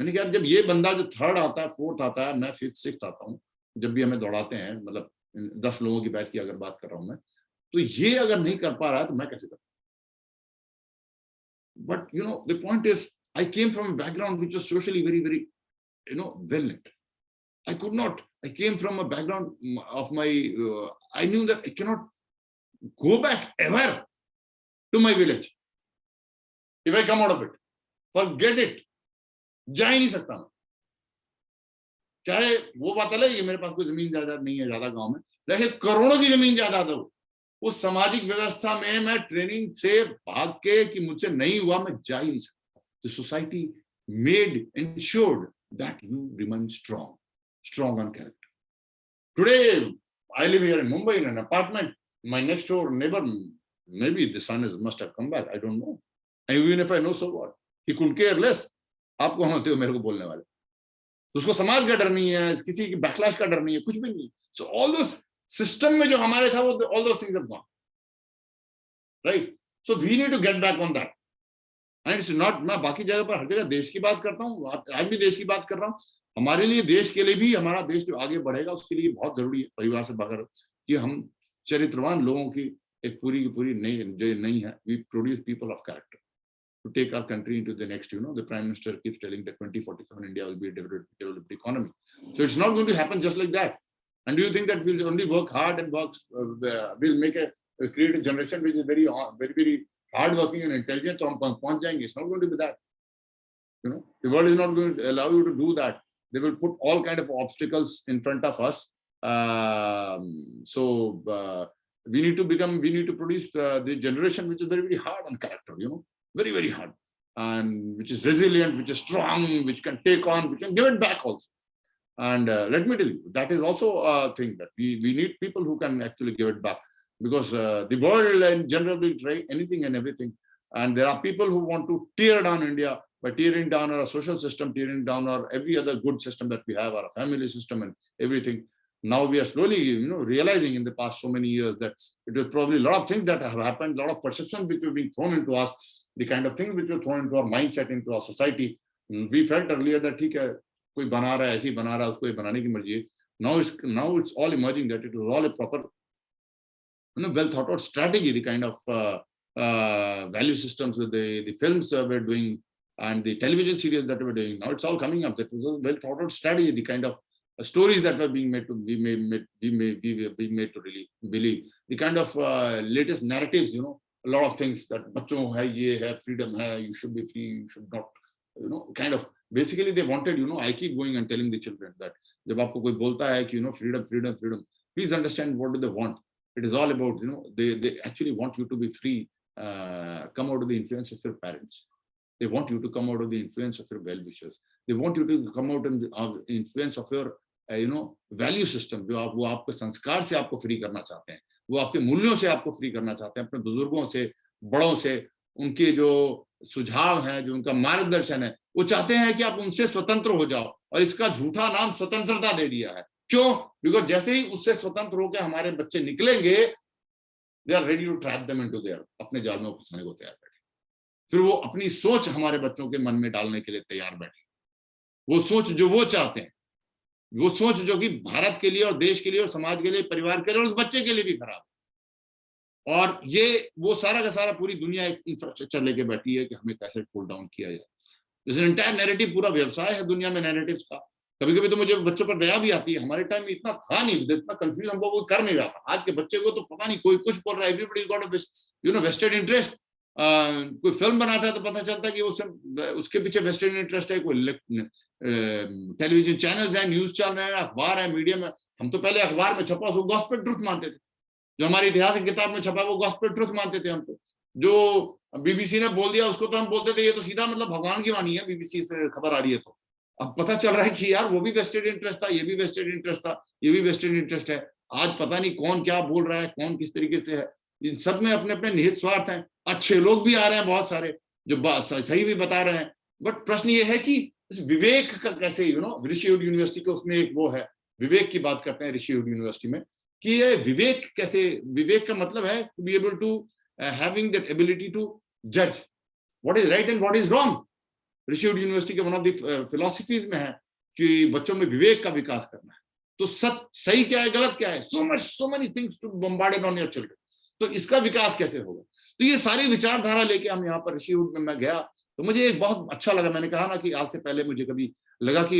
मैंने कहा जब ये बंदा जो 3rd आता है, 4th आता है, मैं 5th 6th आता हूँ, जब भी हमें दौड़ाते हैं, मतलब 10 लोगों की बैच की अगर बात कर रहा हूँ मैं, तो ये अगर नहीं कर पा रहा है तो मैं कैसे करूँ? But the point is, I came from a background which was socially very, very, well lit. I could not. I came from a background of my. I knew that I cannot go back ever to my village. If I come out of it, forget it. जा ही नहीं सकता मैं. चाहे वो बात अलग है, मेरे पास कोई जमीन जायदाद नहीं है ज्यादा गांव में, लेकिन करोड़ों की जमीन जायदाद है वो. उस सामाजिक व्यवस्था में मैं ट्रेनिंग से भाग के कि मुझसे नहीं हुआ, मैं जा ही नहीं सकता. The society made ensured that you remain strong on character. Today, I live here in Mumbai in an apartment. My next door neighbor, maybe the son must have come back. I don't know. And even if I know, so what? He couldn't care less. आप कौन होते हो मेरे को बोलने वाले? उसको समाज का डर नहीं है, किसी की बैकलैश का डर नहीं है, कुछ भी नहीं. So all those system में जो हमारे था, वो all those things have gone. Right? So we need to get back on that. And it's not, मैं बाकी जगह पर हर जगह देश की बात करता हूँ, आज भी देश की बात कर रहा हूँ. हमारे लिए, देश के लिए भी, हमारा देश जो आगे बढ़ेगा उसके लिए बहुत जरूरी है परिवार से बाहर कि हम चरित्रवान लोगों की एक पूरी की पूरी नहीं है. We produce people of character to take our country into the next. The Prime Minister keeps telling that 2047 India will be a developed economy. So it's not going to happen just like that. And do you think that we'll only work hard and we'll make create a generation which is very very hard working and intelligent? तो हम पहुंच जाएंगे? It's not going to be that. The world is not going to allow you to do that. They will put all kind of obstacles in front of us. We need to produce the generation which is very, very hard on character, very, very hard, and which is resilient, which is strong, which can take on, which can give it back also. And let me tell you, that is also a thing that we need people who can actually give it back, because the world in general will try anything and everything. And there are people who want to tear down India by tearing down our social system, tearing down our every other good system that we have, our family system and everything. now we are slowly, realizing in the past so many years that it was probably a lot of things that have happened, a lot of perceptions which were being thrown into us, the kind of things which were thrown into our mindset, into our society. We felt earlier that ठीक है, कोई बना रहा है, ऐसे ही बना रहा है, उसको ये बनाने की मर्जी है. Now it's all emerging that it was all a proper, well thought out strategy, the kind of value systems that the films were doing and the television series that were doing. Now it's all coming up. That was a well thought out strategy, the kind of stories that were being made to being made to really believe, the kind of latest narratives, a lot of things that बच्चों है, ये है, freedom है, you should be free, you should not, kind of basically they wanted, I keep going and telling the children that जब आपको कोई बोलता है कि freedom, please understand what do they want. It is all about, they actually want you to be free, come out of the influence of your parents. They want you to come out of the influence of your well-wishers. They want you to come out of the influence of your, value system. जो वो आपके संस्कार से आपको free करना चाहते हैं, वो आपके मूल्यों से आपको फ्री करना चाहते हैं, अपने बुजुर्गों से, बड़ों से, उनके जो सुझाव हैं, जो उनका मार्गदर्शन है, वो चाहते हैं कि आप उनसे स्वतंत्र हो जाओ. और इसका झूठा नाम स्वतंत्रता दे दिया है. क्यों? बिकॉज जैसे ही उससे स्वतंत्र होकर हमारे बच्चे निकलेंगे, they are ready to trap them into their, अपने जाल में फंसाने को तैयार बैठे. फिर वो अपनी सोच हमारे बच्चों के मन में डालने के लिए तैयार बैठे, वो सोच जो वो चाहते हैं, वो सोच जो कि भारत के लिए और देश के लिए और समाज के लिए, परिवार के लिए और उस बच्चे के लिए भी खराब. और ये वो सारा का सारा पूरी दुनिया एक इंफ्रास्ट्रक्चर लेके बैठी है कि हमें कैसे पुल डाउन किया जाए. जैसे एंटायर नैरेटिव, पूरा व्यवसाय है दुनिया में नैरेटिव्स का. कभी कभी तो मुझे बच्चों पर दया भी आती है. हमारे टाइम में इतना था नहीं, इतना कंफ्यूज हमको कोई कर नहीं रहा था. आज के बच्चे को तो पता नहीं, कोई कुछ बोल रहा है, everybody got a vested interest. कोई फिल्म बनाता है तो पता चलता है कि उसके पीछे वेस्टेड इंटरेस्ट है. कोई टेलीविजन चैनल्स हैं, न्यूज चल रहे हैं, अखबार है, मीडिया में. हम तो पहले अखबार में छपा उसको गॉस्पेल ट्रुथ मानते थे. जो हमारी इतिहास की किताब में छपा वो गॉस्पेल ट्रुथ मानते थे हम तो. जो बीबीसी ने बोल दिया उसको तो हम बोलते थे ये तो सीधा मतलब भगवान की वाणी है, बीबीसी से खबर आ रही है. तो अब पता चल रहा है कि यार वो भी वेस्टेड इंटरेस्ट था, ये भी वेस्टेड इंटरेस्ट था, ये भी वेस्टेड इंटरेस्ट है. आज पता नहीं कौन क्या बोल रहा है, कौन किस तरीके से है. इन सब में अपने अपने निहित स्वार्थ हैं. अच्छे लोग भी आ रहे हैं बहुत सारे जो सही भी बता रहे हैं. बट प्रश्न ये है कि इस विवेक का कैसे, ऋषिहुड यूनिवर्सिटी के उसमें एक वो है, विवेक की बात करते हैं ऋषिहुड यूनिवर्सिटी में, कि ये विवेक कैसे, विवेक का मतलब है to be able to having that ability to जज what is right and what is wrong. Rishihood university के वन ऑफ द फिलॉसफीज में है कि बच्चों में विवेक का विकास करना है. तो सही क्या है, गलत क्या है, so many things to bombarded on your children. तो इसका विकास कैसे होगा. तो ये सारी विचारधारा लेके हम यहाँ पर ऋषिहुड में मैं गया तो मुझे एक बहुत अच्छा लगा. मैंने कहा ना कि आज से पहले मुझे कभी लगा कि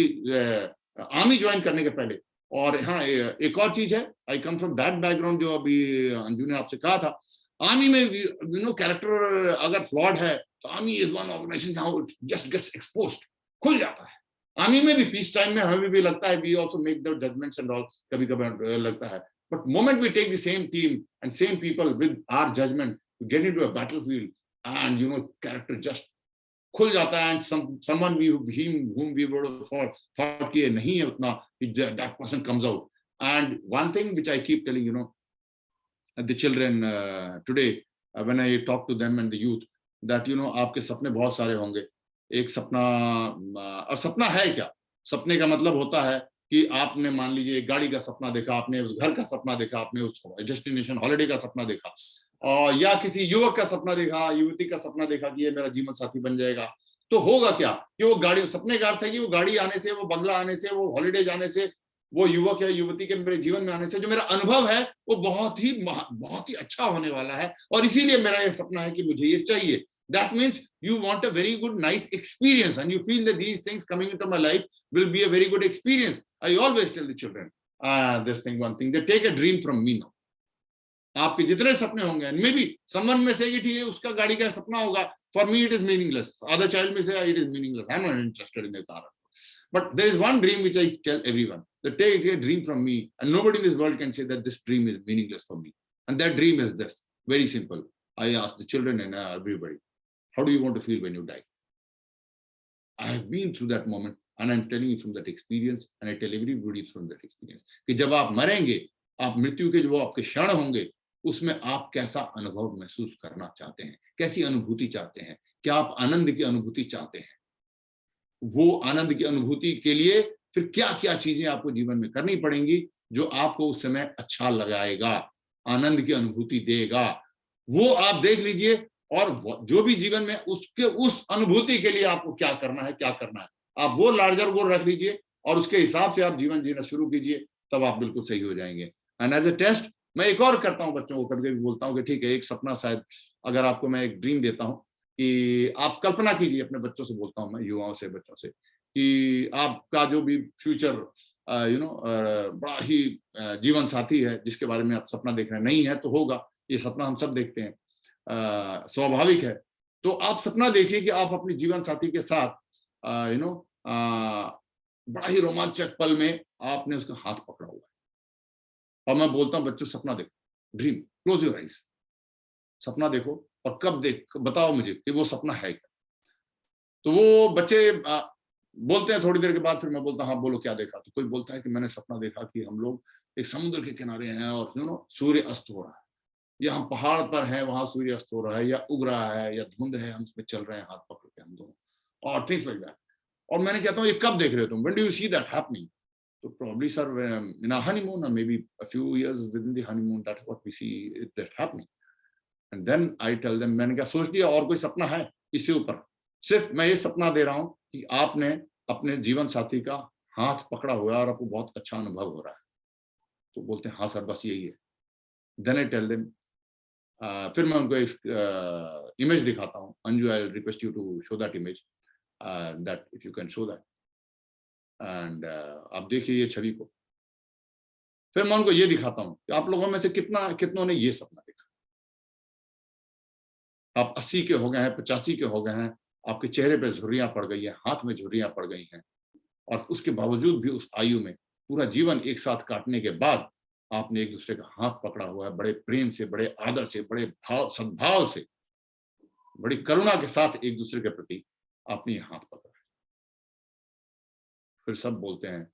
आर्मी ज्वाइन करने के पहले. और हाँ, एक और चीज है, आई कम फ्रॉम दैट बैकग्राउंड जो अभी अंजू ने आपसे कहा था. आर्मी में कैरेक्टर अगर फ्लॉड है तो आर्मी इज वन ऑर्गेनाइजेशन जहां जस्ट गेट्स एक्सपोज्ड, खुल जाता है. आर्मी में भी पीस टाइम में हमें भी लगता है, we also make the judgments and all, कभी कभी लगता है. But moment we take the same team and same people with our judgment to get into a battlefield and character just खुल जाता है. And someone whom we would have thought कि ये नहीं है उतना, that person comes out. And one thing which I keep telling the children today when I talk to them and the youth that आपके सपने बहुत सारे होंगे. एक सपना, और सपना है क्या, सपने का मतलब होता है कि आपने मान लीजिए एक गाड़ी का सपना देखा, आपने उस घर का सपना देखा, आपने उस डेस्टिनेशन हॉलिडे का सपना देखा, और या किसी युवक का सपना देखा, युवती का सपना देखा कि ये मेरा जीवन साथी बन जाएगा. तो होगा क्या कि वो गाड़ी, सपने का अर्थ है कि वो गाड़ी आने से, वो बंगला आने से, वो हॉलिडे जाने से, वो युवक या युवती के मेरे जीवन में आने से जो मेरा अनुभव है वो बहुत ही अच्छा होने वाला है. और इसीलिए मेरा ये सपना है कि मुझे ये चाहिए. That means you want a very good, nice experience, and you feel that these things coming into my life will be a very good experience. I always tell the children this thing, one thing, they take a dream from me now. आपके जितने सपने होंगे, may be someone में से कि ठीक है उसका गाड़ी का सपना होगा, for me it is meaningless, other child में से it is meaningless, I am not interested in the car. But there is one dream which I tell everyone, that take a dream from me, and nobody in this world can say that this dream is meaningless for me. And that dream is this, very simple. I ask the children and everybody, how do you want to feel when you die? I have been through that moment, and I'm telling you from that experience, and I tell everybody from that experience, कि जब आप मरेंगे, आप मृत्यु के जो आपके क्षण होंगे, उसमें आप कैसा अनुभव महसूस करना चाहते हैं, कैसी अनुभूति चाहते हैं, क्या आप आनंद की अनुभूति चाहते हैं. वो आनंद की अनुभूति के लिए फिर क्या क्या चीजें आपको जीवन में करनी पड़ेंगी जो आपको उस समय अच्छा लगाएगा, आनंद की अनुभूति देगा, वो आप देख लीजिए। और जो भी जीवन में उसके उस अनुभूति के लिए आपको क्या करना है, क्या करना है, आप वो लार्जर गोल रख लीजिए और उसके हिसाब से आप जीवन जीना शुरू कीजिए, तब आप बिल्कुल सही हो जाएंगे। एंड एज ए टेस्ट मैं एक और करता हूँ बच्चों को, कभी कभी बोलता हूँ कि ठीक है, एक सपना, शायद अगर आपको मैं एक ड्रीम देता हूँ कि आप कल्पना कीजिए, अपने बच्चों से बोलता हूँ मैं, युवाओं से, बच्चों से, कि आपका जो भी फ्यूचर बड़ा ही जीवन साथी है जिसके बारे में आप सपना देख रहे हैं, नहीं है तो होगा, ये सपना हम सब देखते हैं, स्वाभाविक है। तो आप सपना देखिए कि आप अपने जीवन साथी के साथ बड़ा ही रोमांचक पल में आपने उसका हाथ पकड़ा हुआ है, और मैं बोलता हूँ बच्चों सपना देखो, ड्रीम, क्लोज योर आइज, सपना देखो और कब देख बताओ मुझे कि वो सपना है क्या। तो वो बच्चे बोलते हैं थोड़ी देर के बाद, फिर मैं बोलता हूँ हाँ बोलो क्या देखा। तो कोई बोलता है कि मैंने सपना देखा कि हम लोग एक समुद्र के किनारे हैं और सूर्य अस्त हो रहा है, या हम पहाड़ पर हैं वहां सूर्य अस्त हो रहा है, या उग रहा है, या धुंध है, हम उसमें चल रहे हैं हाथ पकड़ के हम दोनों, और थिंग्स लाइक दैट। और मैंने कहता हूँ ये कब देख रहे हो तुम, when do you see that happening? तो probably sir, in a honeymoon or maybe a few years within the honeymoon, that's what we see is that happening. And then I tell them, मैंने क्या सोच लिया और कोई सपना है इससे ऊपर? सिर्फ मैं ये सपना दे रहा हूँ कि आपने अपने जीवन साथी का हाथ पकड़ा हुआ है और आपको बहुत अच्छा अनुभव हो रहा है। तो बोलते हैं हाँ सर बस यही है। Then I tell them, फिर मैं उनको एक इमेज दिखाता हूँ। Anju, I request you to show that image, that if you can show that, and आप देखिए ये छवि को। फिर मैं उनको ये दिखाता हूँ कि आप लोगों में से कितनों ने ये सपना देखा। आप 80 के हो गए हैं, 85 के हो गए हैं, आपके चेहरे पे झुर्रियां पड़ गई है, हाथ में झुर्रियां पड़ गई हैं, और उसके बावजूद भी उस आयु में पूरा जीवन एक साथ काटने के बाद आपने एक दूसरे का हाथ पकड़ा हुआ है, बड़े प्रेम से, बड़े आदर से, बड़े भाव सद्भाव से, बड़ी करुणा के साथ एक दूसरे के प्रति आपने ये हाथ पकड़ा है। फिर सब बोलते हैं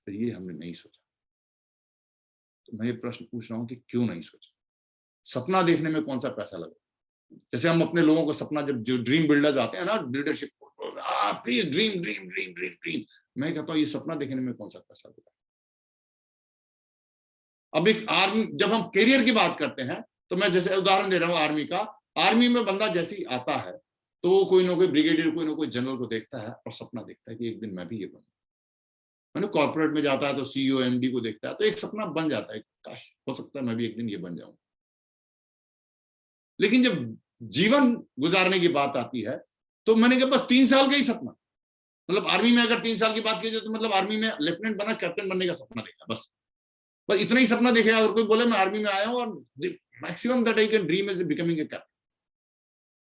तो ये हमने नहीं सोचा। तो मैं ये प्रश्न पूछ रहा हूँ कि क्यों नहीं सोचा? सपना देखने में कौन सा पैसा लगा? जैसे हम अपने लोगों को सपना, जब जो ड्रीम बिल्डर्स आते हैं ना, leadership, please dream dream dream dream dream, मैं कहता हूँ ये सपना देखने में कौन सा पैसा लगा? अब एक आर्मी, जब हम करियर की बात करते हैं, तो मैं जैसे उदाहरण दे रहा हूँ आर्मी का। आर्मी में बंदा जैसे ही आता है तो वो कोई ना कोई ब्रिगेडियर, कोई ना कोई जनरल को देखता है और सपना देखता है कि एक दिन मैं भी ये बनूं। मैंने कॉर्पोरेट में जाता है तो सीईओ एमडी को देखता है, तो एक सपना बन जाता है, काश हो सकता है मैं भी एक दिन ये बन जाऊं। लेकिन जब जीवन गुजारने की बात आती है तो मैंने कहा बस 3 साल का ही सपना, मतलब आर्मी में अगर 3 साल की बात की जाए तो मतलब आर्मी में लेफ्टिनेंट बना, कैप्टन बनने का सपना देखा, बस इतना ही सपना देखेगा। और कोई बोले मैं आर्मी में आया हूं और maximum that I can dream is becoming a captain,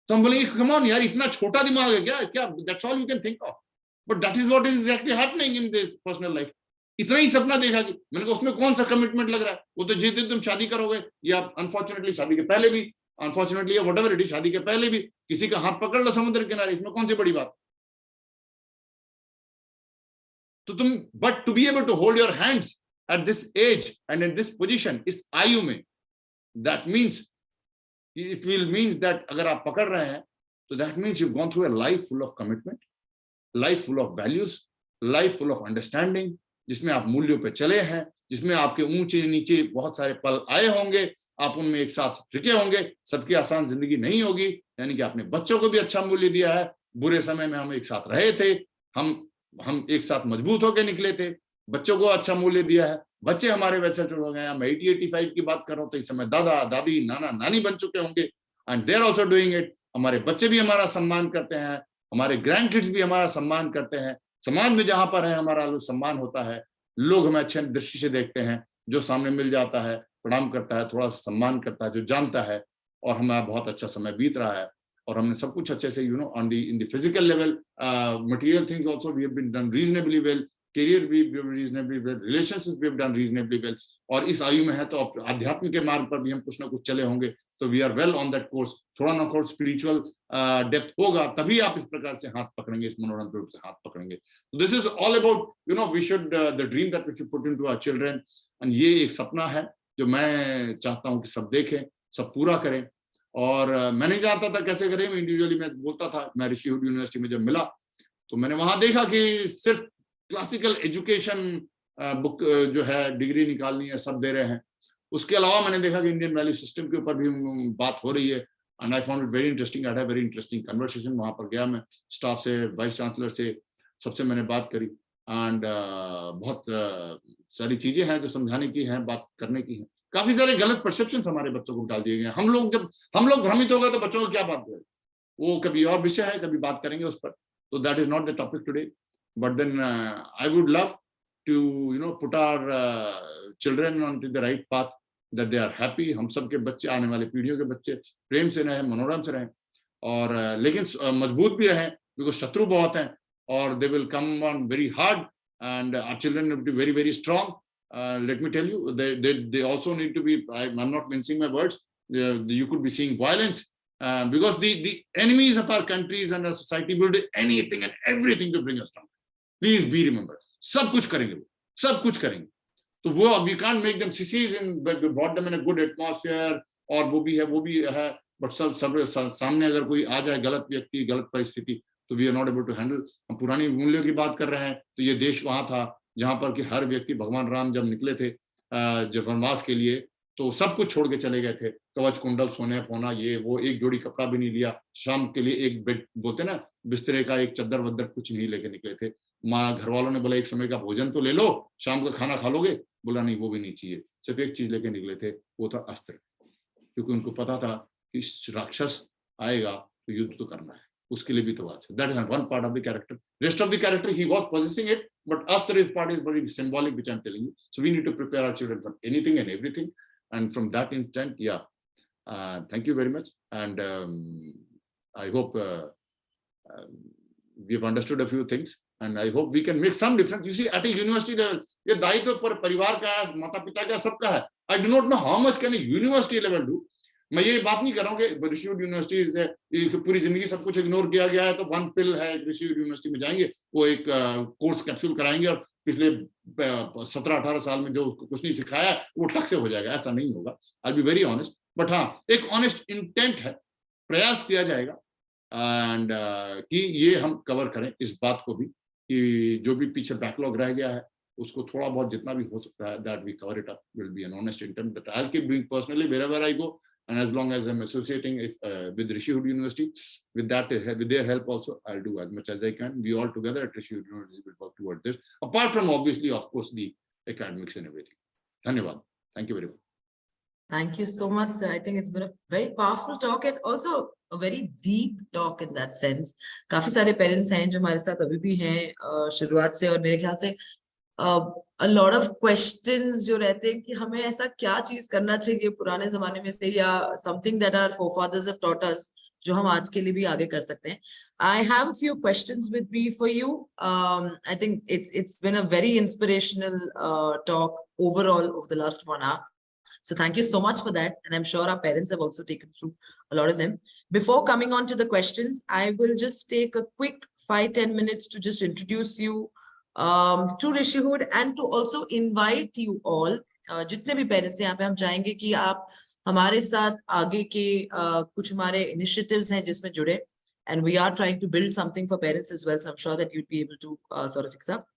तो हम बोलेंगे कम ऑन यार, इतना छोटा दिमाग है क्या? क्या that's all you can think of? But that is what is exactly happening in this personal life. इतना ही सपना देखा कि मैंने कहा उसमें कौन सा कमिटमेंट लग रहा है? वो तो जिस दिन तुम शादी करोगे, या अनफॉर्चुनेटली शादी के पहले भी, अनफॉर्चुनेटली या व्हाटएवर इट इज, शादी के पहले भी किसी का हाथ पकड़ लो समुद्र किनारे, इसमें कौन सी बड़ी बात? तो तुम, but to be able to hold your hands at this age and in this position, इस आयु में, that means, it will means that अगर आप पकड़ रहे हैं तो that means you gone through a life full of commitment, life full of values, life full of understanding, जिसमें आप मूल्यों पे चले हैं, जिसमें आपके ऊंचे नीचे बहुत सारे पल आए होंगे, आप उनमें एक साथ टिके होंगे। सबकी आसान जिंदगी नहीं होगी, यानी कि आपने बच्चों को भी अच्छा मूल्य दिया है, बुरे समय में हम एक साथ रहे थे, हम एक साथ मजबूत होकर निकले थे, बच्चों को अच्छा मूल्य दिया है, बच्चे हमारे वैसे हो गए। मैं 80-85 की बात कर रहा हूँ तो इस समय दादा दादी नाना नानी बन चुके होंगे, and they are also doing it. हमारे बच्चे भी हमारा सम्मान करते हैं, हमारे ग्रैंड किड्स भी हमारा सम्मान करते हैं, समाज में जहां पर है हमारा सम्मान होता है, लोग हमें अच्छे दृष्टि से देखते हैं, जो सामने मिल जाता है प्रणाम करता है, थोड़ा सा सम्मान करता है, जो जानता है और हमारा बहुत अच्छा समय बीत रहा है और हमने सब कुछ अच्छे से on the in the physical level, material things also we have been done reasonably well, career भी reasonably well, relationship we have done reasonably well, और इस आयु में है तो आध्यात्म के मार्ग पर भी हम कुछ ना कुछ चले होंगे, तो we are well on that course. थोड़ा ना थोड़ा स्पिरिचुअल डेप्थ होगा तभी आप इस प्रकार से हाथ पकड़ेंगे, इस मनोरम रूप से हाथ पकड़ेंगे। This is all about we should the dream that we should put into our children, and ये एक सपना है जो मैं चाहता हूं कि सब देखें, सब पूरा करें। और मैं नहीं जानता था कैसे करें, इंडिविजुअली मैं बोलता था। मैं ऋषिहुड यूनिवर्सिटी में जब मिला तो मैंने वहां देखा कि सिर्फ क्लासिकल एजुकेशन बुक जो है, डिग्री निकालनी है, सब दे रहे हैं। उसके अलावा मैंने देखा कि इंडियन वैल्यू सिस्टम के ऊपर भी बात हो रही है, and I found it very interesting. I had a very interesting conversation. वहां पर गया मैं, स्टाफ से, वाइस चांसलर से, सबसे मैंने बात करी, एंड बहुत सारी चीजें हैं जो समझाने की हैं, बात करने की हैं। काफी सारे गलत परसेप्शन हमारे बच्चों को डाल दिए गए हैं। हम लोग भ्रमित हो गए तो बच्चों को क्या बात करें, वो कभी और विषय है, कभी बात करेंगे उस पर। तो that is not the topic today, but then I would love to put our children onto the right path, that they are happy। हम सब के बच्चे, आने वाले पीढ़ियों के बच्चे प्रेम से रहें, मनोरम से रहें, और लेकिन मजबूत भी रहें, बिकॉज शत्रु बहुत हैं, और they will come on very hard, and our children will be very very strong। Let me tell you, they also need to be, I'm not mincing my words, you could be seeing violence, because the enemies of our countries and our society will do anything and everything to bring us down। Please be remembered, सब कुछ करेंगे वो, सब कुछ करेंगे। तो वो, we can't make them sissies and brought them in a good atmosphere, और वो भी है, बट सब सामने अगर कोई आ जाए, गलत व्यक्ति, गलत परिस्थिति, तो we are not able to handle. हम पुरानी मूल्यों की बात कर रहे हैं, तो ये देश वहां था जहां पर कि हर व्यक्ति, भगवान राम जब निकले थे जब वनवास के लिए, तो सब कुछ छोड़ के चले गए थे, कवच कुंडल, सोने फोना, ये वो, एक जोड़ी कपड़ा भी नहीं लिया, शाम के लिए एक बेड, बोलते ना, बिस्तरे का एक चद्दर वद्दर कुछ नहीं लेके निकले थे। माँ, घर वालों ने बोला एक समय का भोजन तो ले लो, शाम का खाना खा लोगे, बोला नहीं, वो भी नहीं चाहिए, सिर्फ एक चीज लेके निकले थे, वो था अस्त्र, क्योंकि उनको पता था कि राक्षस आएगा तो युद्ध तो करना है, उसके लिए भी तो बात है। That is one part of the character. Rest of the character he was possessing it, but अस्त्र is part, is very symbolic, which I'm telling you। So we need to prepare our children for anything and everything, and from that instant, yeah, thank you very much, and I hope we've understood a few things, and I hope we can make some difference। You see, at a university level, ये दायित्व पर परिवार का है, माता पिता का, सबका है। I do not know how much can a university level do। मैं ये बात नहीं कर रहा हूँ कि ऋषिवुड यूनिवर्सिटी पूरी जिंदगी सब कुछ इग्नोर किया गया है, तो वन पिल है, ऋषिवुड यूनिवर्सिटी में जाएंगे, वो एक कोर्स कैप्सूल कराएंगे, और पिछले 17-18 साल में जो उसको कुछ नहीं सिखाया वो ठक से हो जाएगा, ऐसा नहीं होगा। आई बी वेरी ऑनेस्ट, बट हाँ, एक ऑनेस्ट इंटेंट है, प्रयास किया जाएगा, एंड कि ये हम कवर करें इस बात को भी, कि जो भी पीछे बैकलॉग रह गया है उसको थोड़ा बहुत जितना भी हो सकता है, that we cover it up, will be an honest intent that I will keep doing personally wherever I go, and as long as I'm associating with Rishihood University, with their help also, I'll do as much as I can। We all together at Rishihood University will work towards this, apart from obviously, of course, the academics and everything। Dhanyawad, thank you very much। Thank you so much, sir। I think it's been a very powerful talk, and also a very deep talk in that sense। काफी सारे parents हैं जो हमारे साथ अभी भी हैं शुरुआत से, और मेरे ख्याल से a lot of questions जो रहते हैं कि हमें ऐसा क्या चीज करना चाहिए पुराने जमाने में से, या something that our forefathers have taught us, जो हम आज के लिए भी आगे कर सकते हैं। I have a few questions with me for you। I think it's been a very inspirational talk overall over the last 1 hour। So thank you so much for that. And I'm sure our parents have also taken through a lot of them. Before coming on to the questions, I will just take a quick 5-10 minutes to just introduce you to Rishihood, and to also invite you all, जितने भी parents हैं यहाँ पे, हम चाहेंगे कि आप हमारे साथ आगे के कुछ हमारे initiatives हैं जिसमें जुड़े, and we are trying to build something for parents as well. So I'm sure that you'd be able to sort of fix up.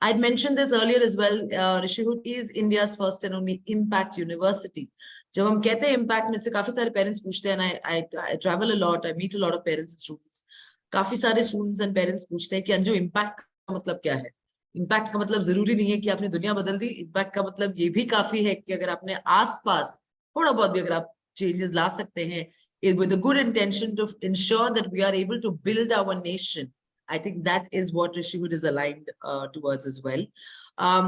I'd mentioned this earlier as well. Rishihood is India's first and only impact university। जब हम कहते हैं impact, मुझसे काफी सारे parents पूछते हैं, and I travel a lot, I meet a lot of parents and students। काफी सारे students and parents पूछते हैं कि अंजू impact का मतलब क्या है। impact का मतलब जरूरी नहीं है कि आपने दुनिया बदल दी। impact का मतलब ये भी काफी है कि अगर आपने आसपास थोड़ा बहुत भी अगर आप changes ला सकते हैं, with a good intention to ensure that we are able to build our nation। I think that is what Rishihood is aligned towards as well।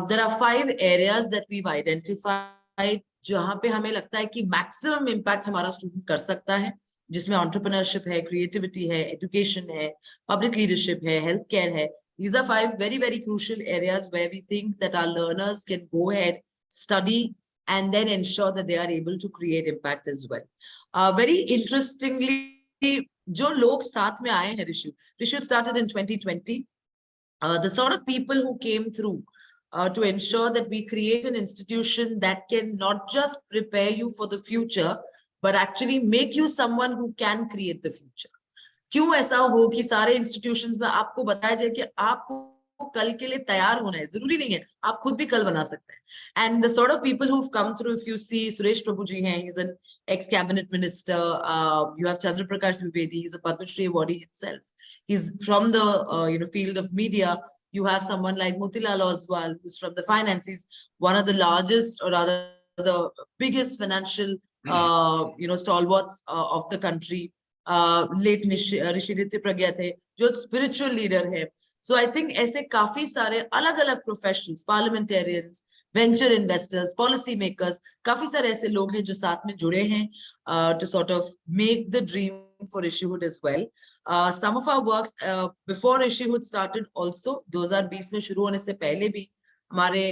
There are 5 areas that we've identified जहाँ पे हमें लगता है कि maximum impact हमारा student कर सकता है, जिसमें entrepreneurship है, creativity है, education है, public leadership है, healthcare है। These are 5 very, very crucial areas where we think that our learners can go ahead, study, and then ensure that they are able to create impact as well। Very interestingly, जो लोग साथ में आए हैं Rishihood started in 2020। The sort of people who came through to ensure that we create an institution that can not just prepare you for the future, but actually make you someone who can create the future। क्यों ऐसा हो कि सारे institutions में आपको बताया जाए कि आपको कल के लिए तैयार होना है, जरूरी नहीं है, आप खुद भी कल बना सकते हैं. And the sort of people who have come through, if you see Suresh Prabhu ji हैं, he is an ex cabinet minister. You have Chandra Prakash Dwivedi, he's a Padma Shri awardee himself. He's from the field of media. You have someone like Motilal Oswal, who's from the finance. He's one of the largest, or rather the biggest financial stalwarts of the country. Late ऋषि नित्य प्रज्ञा थे जो spiritual leader है. सो I think ऐसे काफी सारे अलग अलग professionals, parliamentarians, venture investors, policy makers, काफी सारे ऐसे लोग हैं जो साथ में जुड़े हैं to sort of make the dream for Rishihood as well. Some of our works before Rishihood started also, 2020 में शुरू होने से पहले भी हमारे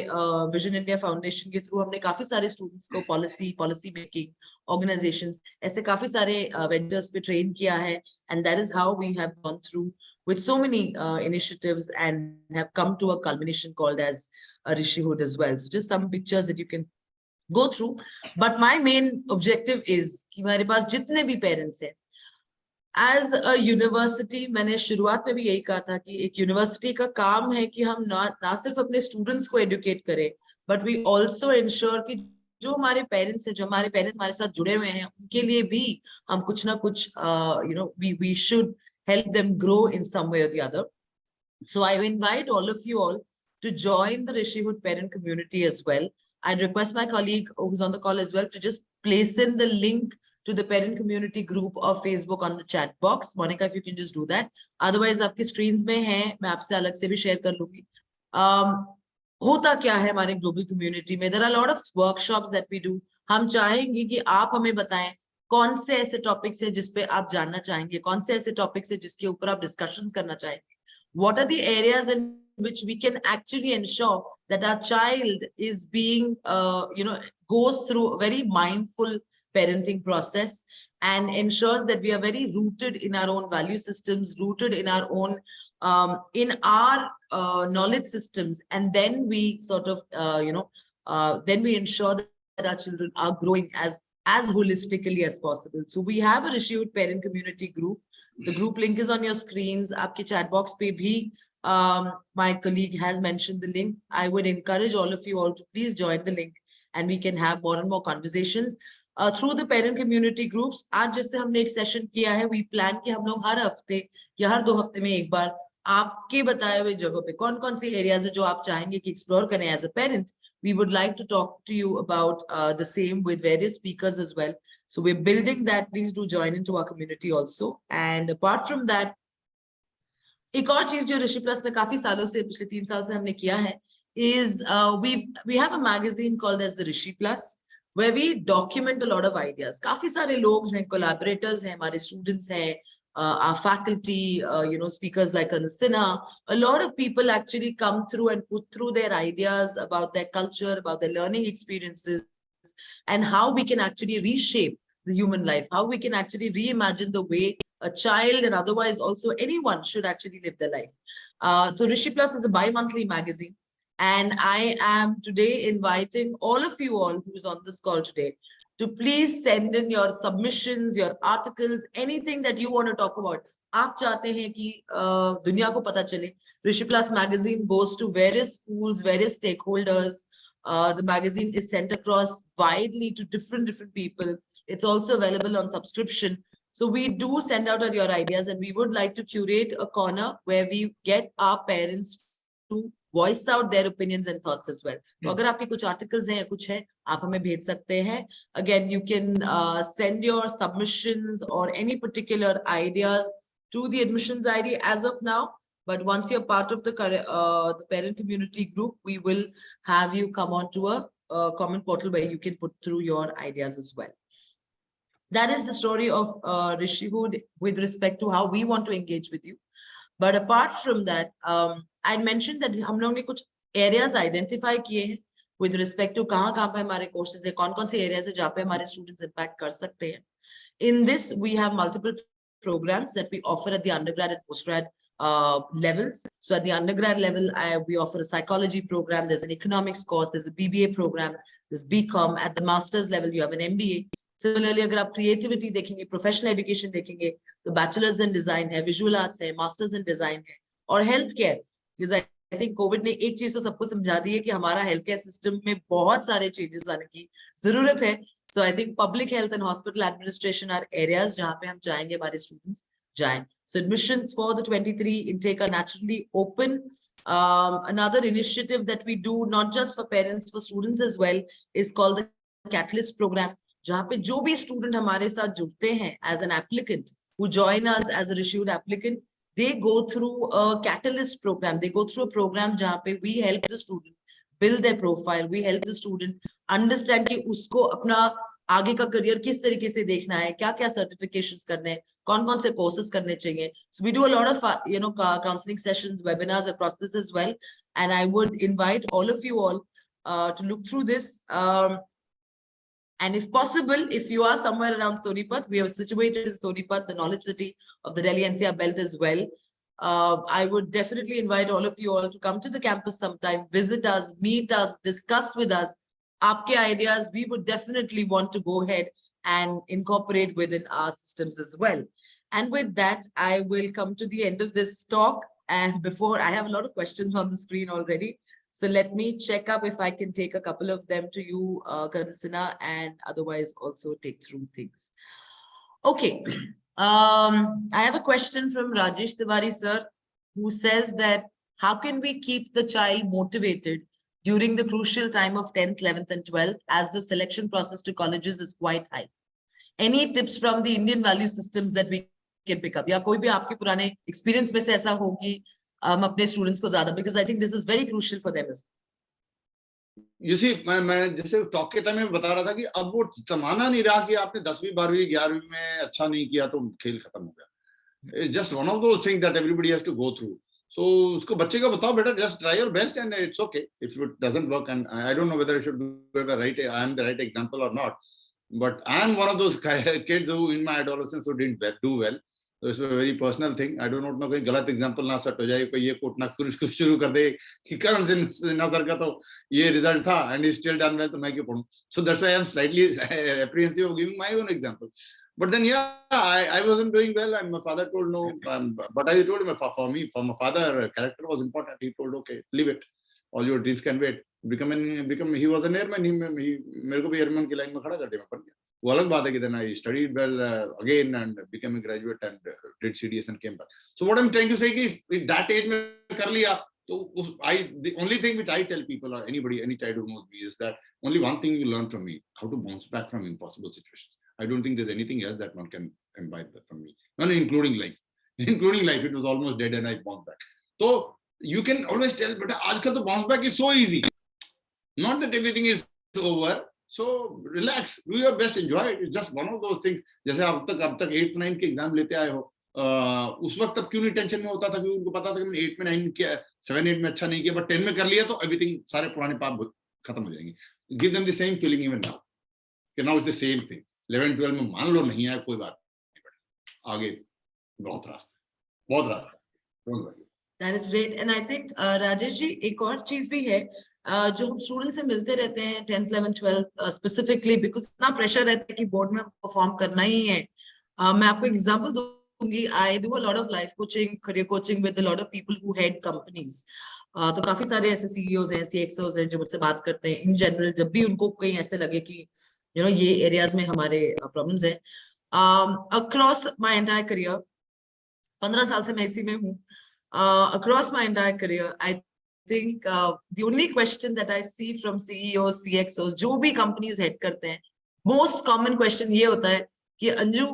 विजन इंडिया फाउंडेशन के थ्रू हमने काफी सारे स्टूडेंट्स को पॉलिसी मेकिंग, ऑर्गेनाइजेशंस, ऐसे काफी सारे वेंचर्स पे ट्रेन किया है. And that is how we have gone through with so many initiatives and have come to a culmination called as Rishihood as well. So just some pictures that you can go through. But my main objective is कि हमारे पास जितने भी parents हैं, as a university, मैंने शुरुआत में भी यही कहा था कि एक यूनिवर्सिटी का काम है कि हम ना सिर्फ अपने स्टूडेंट्स को एडुकेट करें, but we also ensure कि जो हमारे पेरेंट्स हैं, जो हमारे पेरेंट्स हमारे साथ जुड़े हुए हैं, उनके लिए भी हम कुछ ना कुछ we should help them grow in some way or the other. So I invite all of you all to join the Rishihood parent community as well. I'd request my colleague who's on the call as well to just place in the link to the parent community group of Facebook on the chat box. Monica, if you can just do that. Otherwise, आपकी screens में है, मैं आपसे अलग से भी share कर लूंगी. होता क्या है हमारे global community में? There are a lot of workshops that we do. हम चाहेंगे कि आप हमें बताएं कौन से ऐसे टॉपिक्स हैं जिस पे आप जानना चाहेंगे, कौन से ऐसे टॉपिक्स हैं जिसके ऊपर आप डिस्कशंस करना चाहेंगे. What are the areas in which we can actually ensure that our child is being goes through a very mindful parenting process and ensures that we are very rooted in our own value systems, rooted in our own knowledge systems, and then we sort of then we ensure that our children are growing as holistically as possible. So we have a Rishihood parent community group. The group link is on your screens. Aapke chat box pe bhi my colleague has mentioned the link. I would encourage all of you all to please join the link and we can have more and more conversations through the parent community groups. आज जैसे हमने एक session किया है, we plan कि हम लोग हर हफ्ते या हर 2 हफ्ते में एक बार आपके बताए हुए जगह पे कौन-कौन सी areas है जो आप चाहेंगे कि explore करें as a parent. We would like to talk to you about the same with various speakers as well. So we're building that. Please do join into our community also. And apart from that, एक और चीज जो ऋषि plus में काफी सालों से, पिछले 3 साल से हमने किया है, is we have a magazine called as the Rishi Plus, where we document a lot of ideas. काफी सारे लोग हैं, collaborators हैं, हमारे students हैं, our faculty, speakers like Col Sinha. A lot of people actually come through and put through their ideas about their culture, about their learning experiences, and how we can actually reshape the human life, how we can actually reimagine the way a child and otherwise also anyone should actually live their life. So Rishi Plus is a bi-monthly magazine. And I am today inviting all of you all who's on this call today to please send in your submissions, your articles, anything that you want to talk about. आप चाहते हैं कि दुनिया को पता चले. Rishi Plus magazine goes to various schools, various stakeholders. The magazine is sent across widely to different people. It's also available on subscription. So we do send out your ideas, and we would like to curate a corner where we get our parents to voice out their opinions and thoughts as well. So अगर आपके कुछ articles हैं या कुछ है, आप हमें भेज सकते हैं. Again, you can send your submissions or any particular ideas to the admissions ID as of now. But once you're part of the parent community group, we will have you come onto a common portal where you can put through your ideas as well. That is the story of Rishihood with respect to how we want to engage with you. But apart from that, I mentioned that हम लोग ने कुछ areas identify किए हैं with respect to कहाँ पे हमारे courses है, कौन से areas है जहाँ पे हमारे students impact कर सकते हैं. In this, we have multiple programs that we offer at the undergrad and postgrad levels. So at the undergrad level, we offer a psychology program. There's an economics course. There's a BBA program. There's BCom. At the master's level, you have an MBA. Similarly, अगर आप creativity देखेंगे, professional education देखेंगे, तो bachelor's in design है, visual arts है, master's in design है, और healthcare, because I think Covid ने एक चीज तो सबको समझा दी है कि हमारा हेल्थ केयर सिस्टम में बहुत सारे चेंजेस आने की जरूरत है. So I think public health and hospital administration are areas जहाँ पे हम चाहेंगे हमारे students जाएं. So admissions for the 23 intake are naturally open. Another initiative that we do, not just for parents, for students as well, is called the Catalyst program, जहाँ पे जो भी student हमारे साथ जुड़ते हैं as an applicant, who join us as a issued applicant, they go through a Catalyst program. They go through a program जहाँ पे we help the student build their profile, we help the student understand कि उसको अपना आगे का career किस तरीके से देखना है, क्या क्या सर्टिफिकेशंस करने हैं, कौन कौन से कोर्सेज करने चाहिए. So we do a lot of counseling sessions, webinars across this as well, and I would invite all of you all to look through this. And if possible, if you are somewhere around Sonipat, we are situated in Sonipat, the knowledge city of the Delhi NCR belt as well. I would definitely invite all of you all to come to the campus sometime, visit us, meet us, discuss with us. Aapke ideas, we would definitely want to go ahead and incorporate within our systems as well. And with that, I will come to the end of this talk. And before, I have a lot of questions on the screen already. So let me check up if I can take a couple of them to you, Col Sinha, and otherwise also take through things. Okay. I have a question from Rajesh Tiwari sir, who says that how can we keep the child motivated during the crucial time of 10th, 11th and 12th, as the selection process to colleges is quite high? Any tips from the Indian value systems that we can pick up? या कोई भी आपके पुराने experience में से ऐसा होगी अपने students को ज़्यादा, because I think this is very crucial for them as well. You see, मैं जैसे टॉक के टाइम में बता रहा था कि अब वो जमाना नहीं रहा कि आपने 10वीं 12वीं 11वीं में अच्छा नहीं किया तो खेल खत्म हो गया. It's just one of those things that everybody has to go through. So उसको बच्चे को बताओ बेटा, just try your best and it's okay if it doesn't work. And I don't know whether I should do the right, I am the right example or not, but I am one of those kids who in my adolescence who didn't do well. So it's a very personal thing. I do not know, कोई गलत example ना set हो जाए, कोई ये coat ना कुछ शुरू कर दे कि करण सिन्हा सर का तो ये रिजल्ट था and he still done well, तो मैं क्यों पढ़ूं? So that's why I am slightly apprehensive of giving my own example. But then yeah, I wasn't doing well and my father told no, but I told him for me, for my father, character was important. He told okay, leave it, all your dreams can wait. He was an airman. He मेरे को भी airman की line में खड़ा कर दिया, मैं पढ़ गया. वो अलग बात है कि then I studied well again and became a graduate and did CDS and came back. So what I'm trying to say is if that age में कर लिया तो the only thing which I tell people or anybody, any child who knows me is that only one thing you learn from me, how to bounce back from impossible situations. I don't think there's anything else that one can imbibe from me, not including life. Including life, it was almost dead and I bounced back. So you can always tell, but आजकल तो bounce back is so easy. Not that everything is over. So relax, do your best, enjoy it. It's just one of those things. जैसे अब तक 8th 9th के exam लेते आए हो, उस वक्त तब क्यों नहीं टेंशन में होता था, क्योंकि उनको पता था कि मैंने 8 में 9 किया, 7 8 में अच्छा नहीं किया, बट 10 में कर लिया तो एवरीथिंग, सारे पुराने पाप खत्म हो जाएंगे. Give them the same feeling even now, कि now is the same thing. 11 12 में मान लो नहीं आया कोई बात नहीं, आगे बहुत रास्ता. Don't worry. That is great. And I think Rajesh ji एक और चीज भी है जो हम स्टूडेंट से मिलते रहते हैं 10th 11th 12th specifically, because इतना प्रेशर रहता है कि बोर्ड में परफॉर्म करना ही है. मैं आपको एग्जांपल दूंगी. I do a lot of life coaching, career coaching with a lot of people who head companies. तो काफी सारे ऐसे सीईओज हैं, सीएक्सओज हैं जो मुझसे बात करते हैं इन जनरल, जब भी उनको कहीं ऐसे लगे कि ये एरियाज में हमारे प्रॉब्लम्स हैं. अक्रॉस माय एंटायर करियर, 15 साल से मैं इसी में हूँ. Across my entire career, I think the only question that I see from CEOs, CXOs, जो भी companies head करते हैं, most common question ये होता है कि अंजू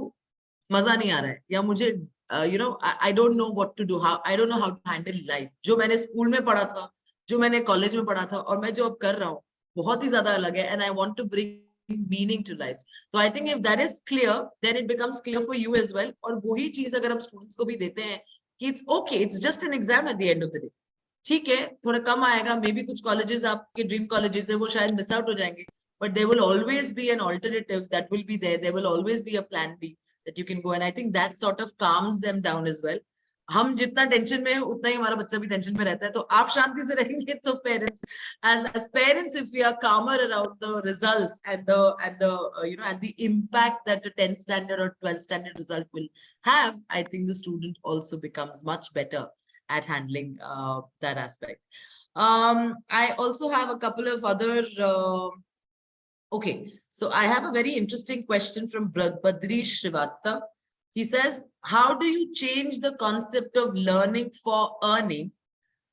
मजा नहीं आ रहा है, या मुझे I don't know what to do, I don't know how to handle life. जो मैंने स्कूल में पढ़ा था, जो मैंने कॉलेज में पढ़ा था और मैं जो अब कर रहा हूँ बहुत ही ज्यादा अलग है, and I want to bring meaning to life. So I think if that is clear, then it becomes clear for you as well. और वही चीज अगर हम स्टूडेंट्स को भी देते हैं कि it's okay, it's just an exam at the end of the day. ठीक है, थोड़ा कम आएगा, मे बी कुछ कॉलेजेस आपके ड्रीम कॉलेजेस है वो शायद मिस आउट हो जाएंगे, but there will always be an alternative that will be there. There will always be a plan B that you can go, and I think that sort of calms them down as well. हम जितना tension में है उतना ही हमारा बच्चा भी tension में रहता है, तो आप शांति से रहेंगे तो parents, as parents, if we are calmer around the results and the impact that the 10th standard or 12th standard result will have, I think the student also becomes much better at handling that aspect. I also have a couple of other. Okay, so I have a very interesting question from Badrish Srivastav. He says, how do you change the concept of learning for earning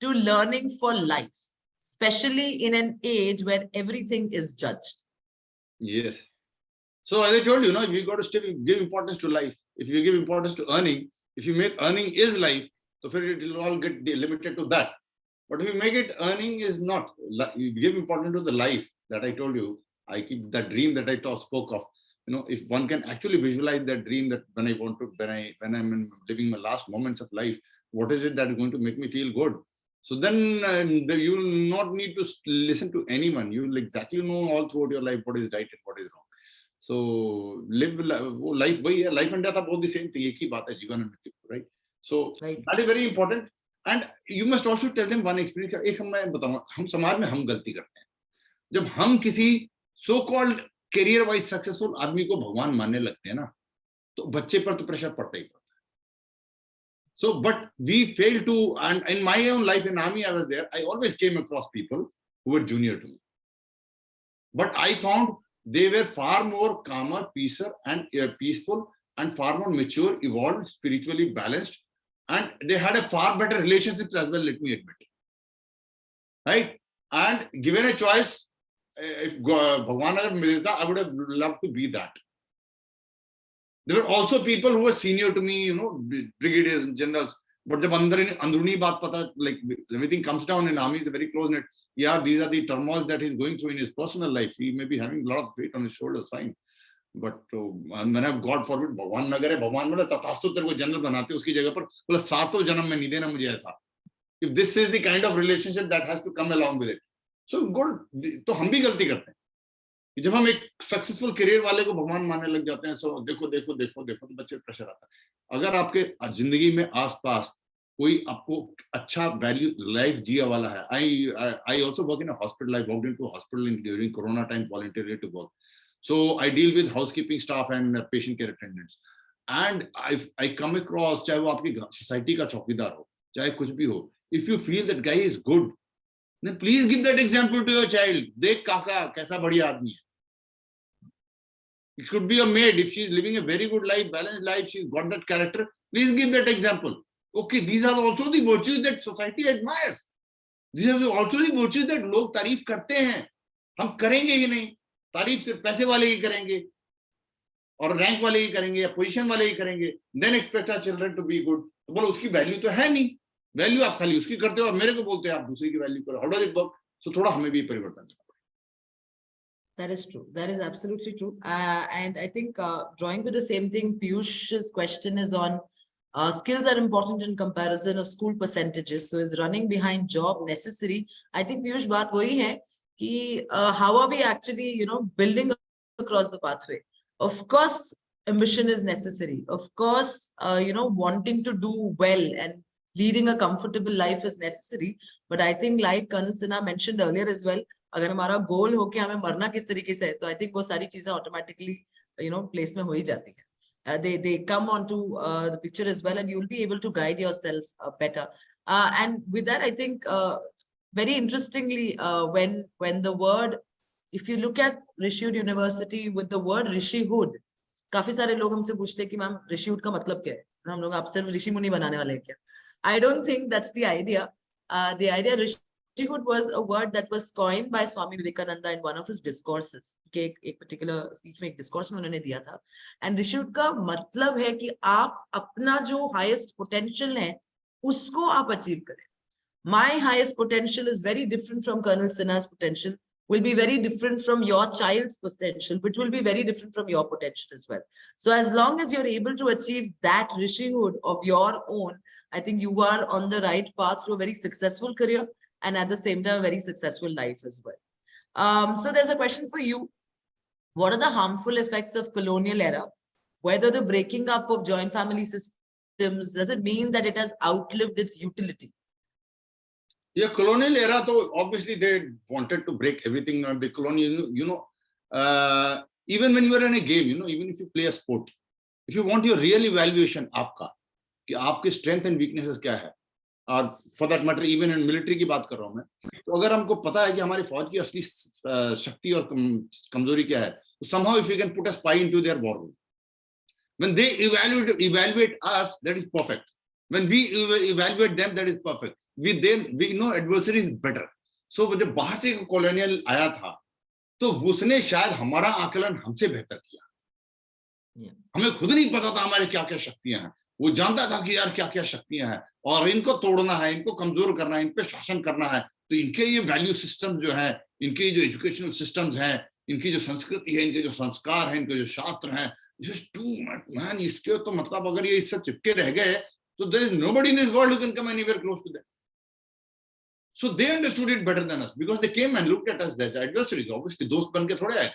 to learning for life, especially in an age where everything is judged? Yes. So as I told you, we got to still give importance to life. If you give importance to earning, if you make earning is life, so it will all get limited to that. But if you make it earning is not, you give importance to the life that I told you. I keep that dream that I spoke of. If one can actually visualize that dream, that when I want to, when I'm living my last moments of life, what is it that is going to make me feel good? So then you will not need to listen to anyone. You will exactly know all throughout your life what is right and what is wrong. So live life, life and death are both the same thing. एक ही बात है जीवन और मृत्यु, right? So Right. that is very important. And you must also tell them one experience. एक मैं बताऊंगा, हम समाज में हम गलती करते हैं जब हम किसी so called career wise successful आदमी को भगवान मानने लगते हैं ना, तो बच्चे पर तो प्रेशर पड़ता ही पड़ता है. So, but we fail to, and in my own life in army, I was there. I always came across people who were junior to me, but I found they were far more calmer, peaceful, and far more mature, evolved, spiritually balanced, and they had a far better relationships as well. Let me admit, right? And given a choice, if Bhagwan agar milta, I would have loved to be that. There were also people who were senior to me, brigadiers and generals. But jab andruni baat pata, like everything comes down in army, is a very close net. Yeah, these are the turmoils that he's going through in his personal life. He may be having a lot of weight on his shoulders, fine. But when God forbid, Bhagwan na kare, Bhagwan bola tataastu tere ko general banate uski jagah par, bola saaton janam mein nahi dena mujhe aisa. If this is the kind of relationship that has to come along with it, so good. तो हम भी गलती करते हैं. जब हम एक successful career वाले को भगवान मानने लग जाते हैं, सो देखो देखो देखो देखो, तो बच्चे प्रेशर आता है. अगर आपके जिंदगी में आसपास कोई आपको अच्छा वैल्यू लाइफ जिया वाला है. I also work in a hospital. I walked into a hospital during Corona time, voluntarily to work. So I deal with housekeeping staff and patient care attendants. And I come across, चाहे वो आपकी society का चौकीदार हो, चाहे कुछ भी हो, if you feel that guy is good, then please give that example to your child. देख काका कैसा बढ़िया आदमी है. It could be a maid. If she is living a very good life, balanced life, she's got that character, please give that example. Okay, these are also the virtues that society admires. These are also the virtues that लोग तारीफ करते हैं. हम करेंगे ही नहीं. तारीफ सिर्फ पैसे वाले ही करेंगे और रैंक वाले ही करेंगे या पोजीशन वाले ही करेंगे. Then expect our children to be good. तो बोलो उसकी वैल्यू तो है नहीं. वैल्यू आप खाली उसकी करते हो और मेरे को बोलते हैं आप दूसरी की वैल्यू करो. How does it work? So थोड़ा हमें भी परिवर्तन करना. That is true. That is absolutely true. And I think drawing to the same thing, Piyush's question is on skills are important in comparison of school percentages. So is running behind job necessary? I think Piyush baat wahi hai ki how are we actually, building across the pathway? Of course, ambition is necessary. Of course, wanting to do well and leading a comfortable life is necessary. But I think like Colonel Sinha mentioned earlier as well, अगर हमारा गोल हो कि हमें मरना किस तरीके से है, तो आई थिंक वो सारी चीजें ऑटोमेटिकली प्लेस में हो ही जाती है. They come onto the picture as well, and you will be able to guide yourself better. And with that, I think very interestingly, when the word, if you look at Rishihood University with the word Rishihood, काफी सारे लोग हमसे पूछते हैं कि ma'am Rishihood का मतलब क्या है, हम लोग आप सिर्फ ऋषि मुनि बनाने वाले हैं क्या? I don't think that's the idea. The idea Rishihood was a word that was coined by Swami Vivekananda in one of his discourses. एक particular speech में एक discourse में उन्होंने दिया था. And Rishihood का मतलब है कि आप अपना जो highest potential है उसको आप achieve करें. My highest potential is very different from Colonel Sinha's potential, will be very different from your child's potential, which will be very different from your potential as well. So as long as you're able to achieve that Rishihood of your own, I think you are on the right path to a very successful career and at the same time, a very successful life as well. So there's a question for you. What are the harmful effects of colonial era? Whether the breaking up of joint family systems, does it mean that it has outlived its utility? Yeah, colonial era, though, obviously they wanted to break everything on the colonial, even when you are in a game, even if you play a sport, if you want your real evaluation, आपका, कि आपके strength and weaknesses क्या है, और for that matter even in military की बात कर रहा हूं मैं, तो अगर हमको पता है कि हमारी फौज की असली शक्ति और कमजोरी क्या है, तो somehow if we can put a spy into their war room, when they evaluate us, that is perfect. When we evaluate them, that is perfect. We know adversary is better. So जब बाहर से colonial आया था, तो उसने शायद हमारा आकलन हमसे बेहतर किया। हमें खुद नहीं पता था हमारे क्या क्या शक्तियां हैं, वो जानता था कि यार क्या क्या शक्तियां हैं और इनको तोड़ना है, इनको कमजोर करना है, इन पे शासन करना है। तो इनके ये वैल्यू सिस्टम जो है, इनके जो एजुकेशनल सिस्टम्स हैं, इनकी जो संस्कृति है, इनके जो संस्कार हैं, इनके जो शास्त्र हैं, जस्ट टू मच मैन। इसके तो मतलब अगर ये इससे चिपके रह गए तो there is nobody in this world who can come anywhere close to that. So they understood it better than us because they came and looked at us as adversaries. Obviously दोस्त बन के थोड़े आए,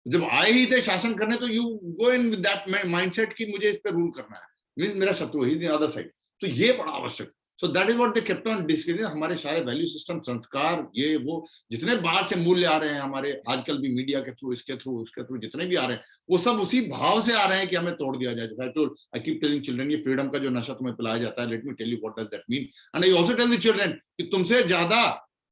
जब आए ही थे शासन करने, तो you go in with that mindset कि मुझे इस पे रूल करना है, मींस मेरा शत्रु ही द अदर साइड। तो ये बड़ा आवश्यक। सो that is what they kept on discussing. हमारे सारे वैल्यू सिस्टम, संस्कार, ये वो जितने बाहर से मूल्य आ रहे हैं हमारे, आजकल भी मीडिया के थ्रू, इसके थ्रू, उसके थ्रू जितने भी आ रहे हैं, वो सब उसी भाव से आ रहे हैं कि हमें तोड़ दिया जाए। आई कीप टेलिंग चिल्ड्रन, ये फ्रीडम का जो नशा तुम्हें पिलाया जाता है, let me tell you what does that mean. And I also tell the children कि तुमसे ज्यादा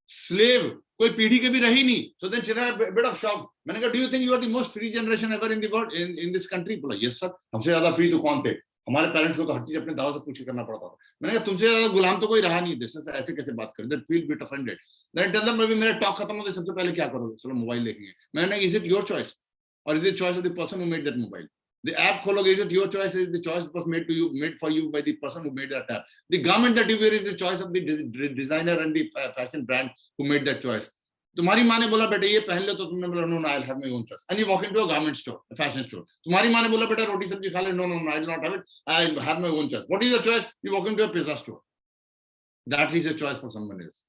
स्लेव कोई पीढ़ी के भी रही नहीं। So then children bit of shock. मैंने कहा, do you think you are the most free generation ever in the world, in this country? बोला, यस सर। हमसे ज्यादा फ्री तो कौन थे? हमारे पेरेंट्स को तो हर चीज अपने दादा से पूछ के करना पड़ता था। मैंने कहा, तुमसे ज्यादा गुलाम तो कोई रहा नहीं देश में, ऐसे कैसे बात कर? That feel bit offended. Then tell them, मेरे टॉक खत्म होते सबसे पहले क्या करोगे? चलो मोबाइल देखेंगे। मैंने, इज इट योर चॉइस और is it choice of the person who made that mobile? The app खोलोगे, is it your choice? Is the choice was made to you, made for you by the person who made that app? The garment that you wear is the choice of the designer and the fashion brand who made that choice. तुम्हारी माँ ने बोला बेटा ये पहन लो, तो तुमने बोला no no I will have my own choice, and you walk into a garment store, a fashion store. तुम्हारी माँ ने बोला बेटा रोटी सब्जी खा ले, no no no I will not have it, I have my own choice. What is your choice? You walk into a pizza store, that is a choice for someone else.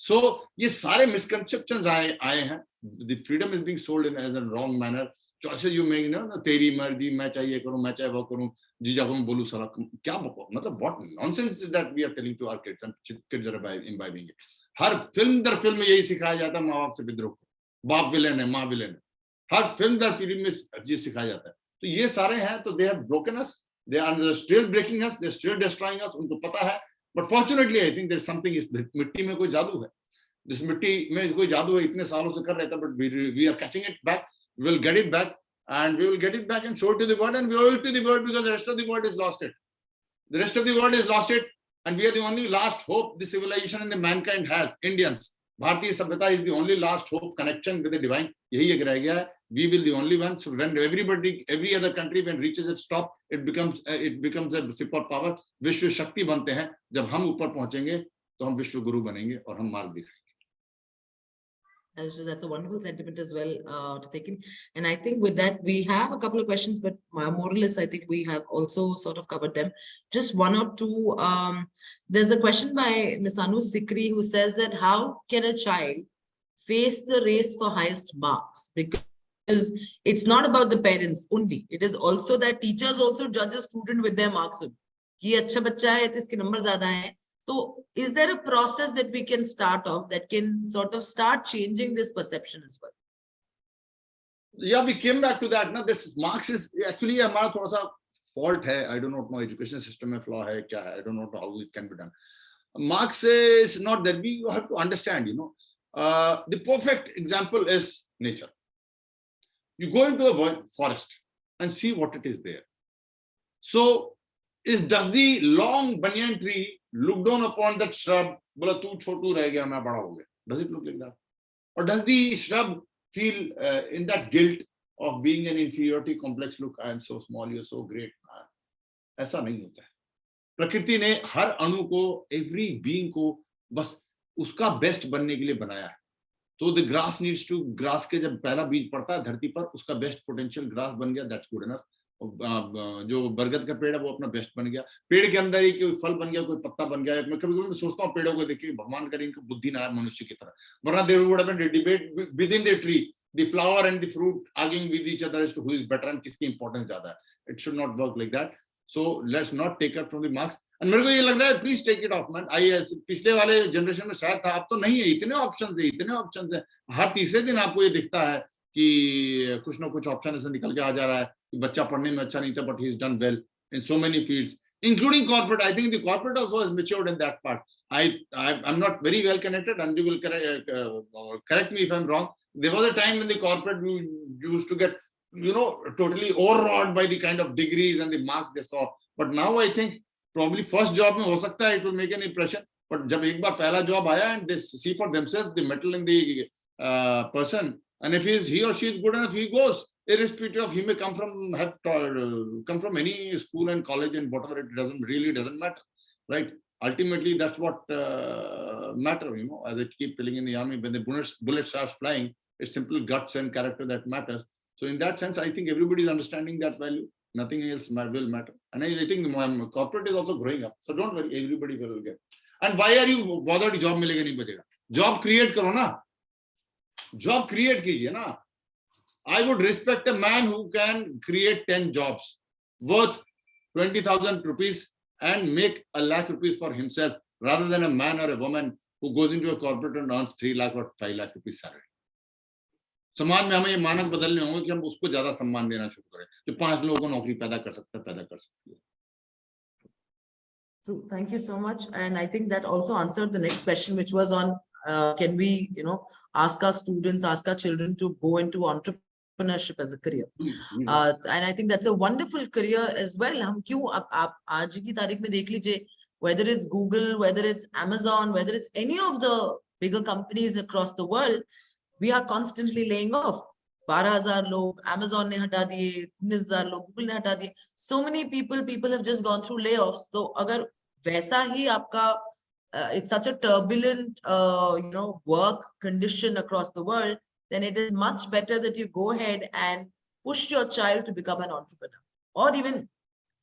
So ये सारे misconceptions आए हैं। The freedom is being sold in as a wrong manner. Choices you make, ना तेरी मर्जी, मैं चाहे ये करूं, मैं चाहे वो करूं, जीजा को मैं बोलूं साला, क्या मतलब what nonsense is that we are telling to our kids, and kids are imbibing it. हर फिल्म दर फिल्म में यही सिखाया जाता है, माँ बाप से विद्रोह, बाप विलेन है, माँ विलेन है। हर फिल्म दर फिल्म में ये सिखाया जाता है। तो ये सारे हैं, तो they have broken us, they are still breaking us, they are still destroying us, उनको पता है। But fortunately I think there is something, इस मिट्टी में कोई जादू है, जिस मिट्टी में कोई जादू है, इतने सालों से कर रहे थे, but we are catching it back, we will get it back, and we will get it back and show it to the world, and we owe it to the world because the rest of the world has lost it. The rest of the world has lost it, and we are the only last hope the civilization and the mankind has. Indians, Bharatiya Sabhyata is the only last hope, connection with the divine. यही एक रह गया है. We will the only one. So when every other country when reaches its top, it becomes a super power. विश्व शक्ति बनते हैं. जब हम ऊपर पहुंचेंगे, तो हम विश्व गुरु बनेंगे और हम मार्ग दिखाएंगे. So that's a wonderful sentiment as well to take in. And I think with that, we have a couple of questions, but more or less, I think we have also sort of covered them. Just one or two. There's a question by Ms. Anu Sikri who says that how can a child face the race for highest marks? Because it's not about the parents only. It is also that teachers also judge a student with their marks. Ye acha bachcha hai, iske number zyada hai. So is there a process that we can start off that can sort of start changing this perception as well? Yeah, we came back to that. Now, this marks is actually हमारा थोड़ा सा fault है. I do not know education system में flaw है क्या है. I don't know how it can be done. Marks is not that. We have to understand, the perfect example is nature. You go into a forest and see what it is there. So does the long banyan tree look down upon that shrub? बोला तू छोटू रह गया, मैं बड़ा हो गया. Does it look like that? Or does the shrub feel in that guilt of being an inferiority complex? Look, I am so small, you are so great. ऐसा नहीं होता है. प्रकृति ने हर अणु को, every being को बस उसका बेस्ट बनने के लिए बनाया है. तो the grass needs to, grass के जब पहला बीज पड़ता है धरती पर, उसका बेस्ट पोटेंशियल ग्रास बन गया, that's good enough. जो बरगद का पेड़ है वो अपना बेस्ट बन गया. पेड़ के अंदर ही कोई फल बन गया, कोई पत्ता बन गया. मैं कभी-कभी सोचता हूँ पेड़ों को देखिए, भगवान करे इनको बुद्धि ना आए मनुष्य की तरह, वरना there would have been a debate within the tree, the flower and the fruit arguing with each other as to who is better and किसकी इंपॉर्टेंस ज्यादा है. It should not work like that. So let's not take it from the marks. And मेरे को ये लग रहा है, please take it off man. पिछले वाले जनरेशन में शायद था, अब तो नहीं है. इतने ऑप्शंस है. हर तीसरे दिन आपको ये दिखता है कि कुछ ना कुछ ऑप्शन ऐसे निकल के आ जा रहा है कि बच्चा पढ़ने में अच्छा नहीं था, but he is done well in so many fields. including corporate. I think the corporate also has matured in that part. I'm not very well connected, and you will correct me if I'm wrong. There was a time when the corporate used to get, totally overawed by the kind of degrees and the marks they saw. But now I think probably first job mein ho sakta hai, it will make an impression. But jab ek baar pehla job aaya and they see for themselves the metal in the person, and if he or she is good enough, he goes. Irrespective of, he may come from any school and college and whatever, it doesn't matter, right? Ultimately, that's what matter. As I keep telling in the army, when the bullet starts flying, it's simple guts and character that matters. So in that sense, I think everybody is understanding that value. Nothing else will matter. And I think corporate is also growing up. So don't worry, everybody will get. And why are you bothered? Job milega nahi bachega. Job create karo na. Job create kijiye na. I would respect a man who can create 10 jobs worth 20,000 rupees and make 1 lakh rupees for himself, rather than a man or a woman who goes into a corporate and earns 3 lakh or 5 lakh rupees salary. समाज में हमें ये मानक बदलने होंगे कि हम उसको ज्यादा सम्मान देना शुरू करें जो 5 लोगों को नौकरी पैदा कर सकती है. True. Thank you so much. And I think that also answered the next question, which was on can we, ask our students, ask our children to go into entrepreneurship as a career. And I think that's a wonderful career as well. हम क्यों आप आज की तारीख में देख लीजिए, whether it's Google, whether it's Amazon, whether it's any of the bigger companies across the world, we are constantly laying off. 12,000 log Amazon ne hata diye, 19,000 log Google ne hata diye. So many people have just gone through layoffs. So agar वैसा ही आपका it's such a turbulent work condition across the world, then it is much better that you go ahead and push your child to become an entrepreneur. Or even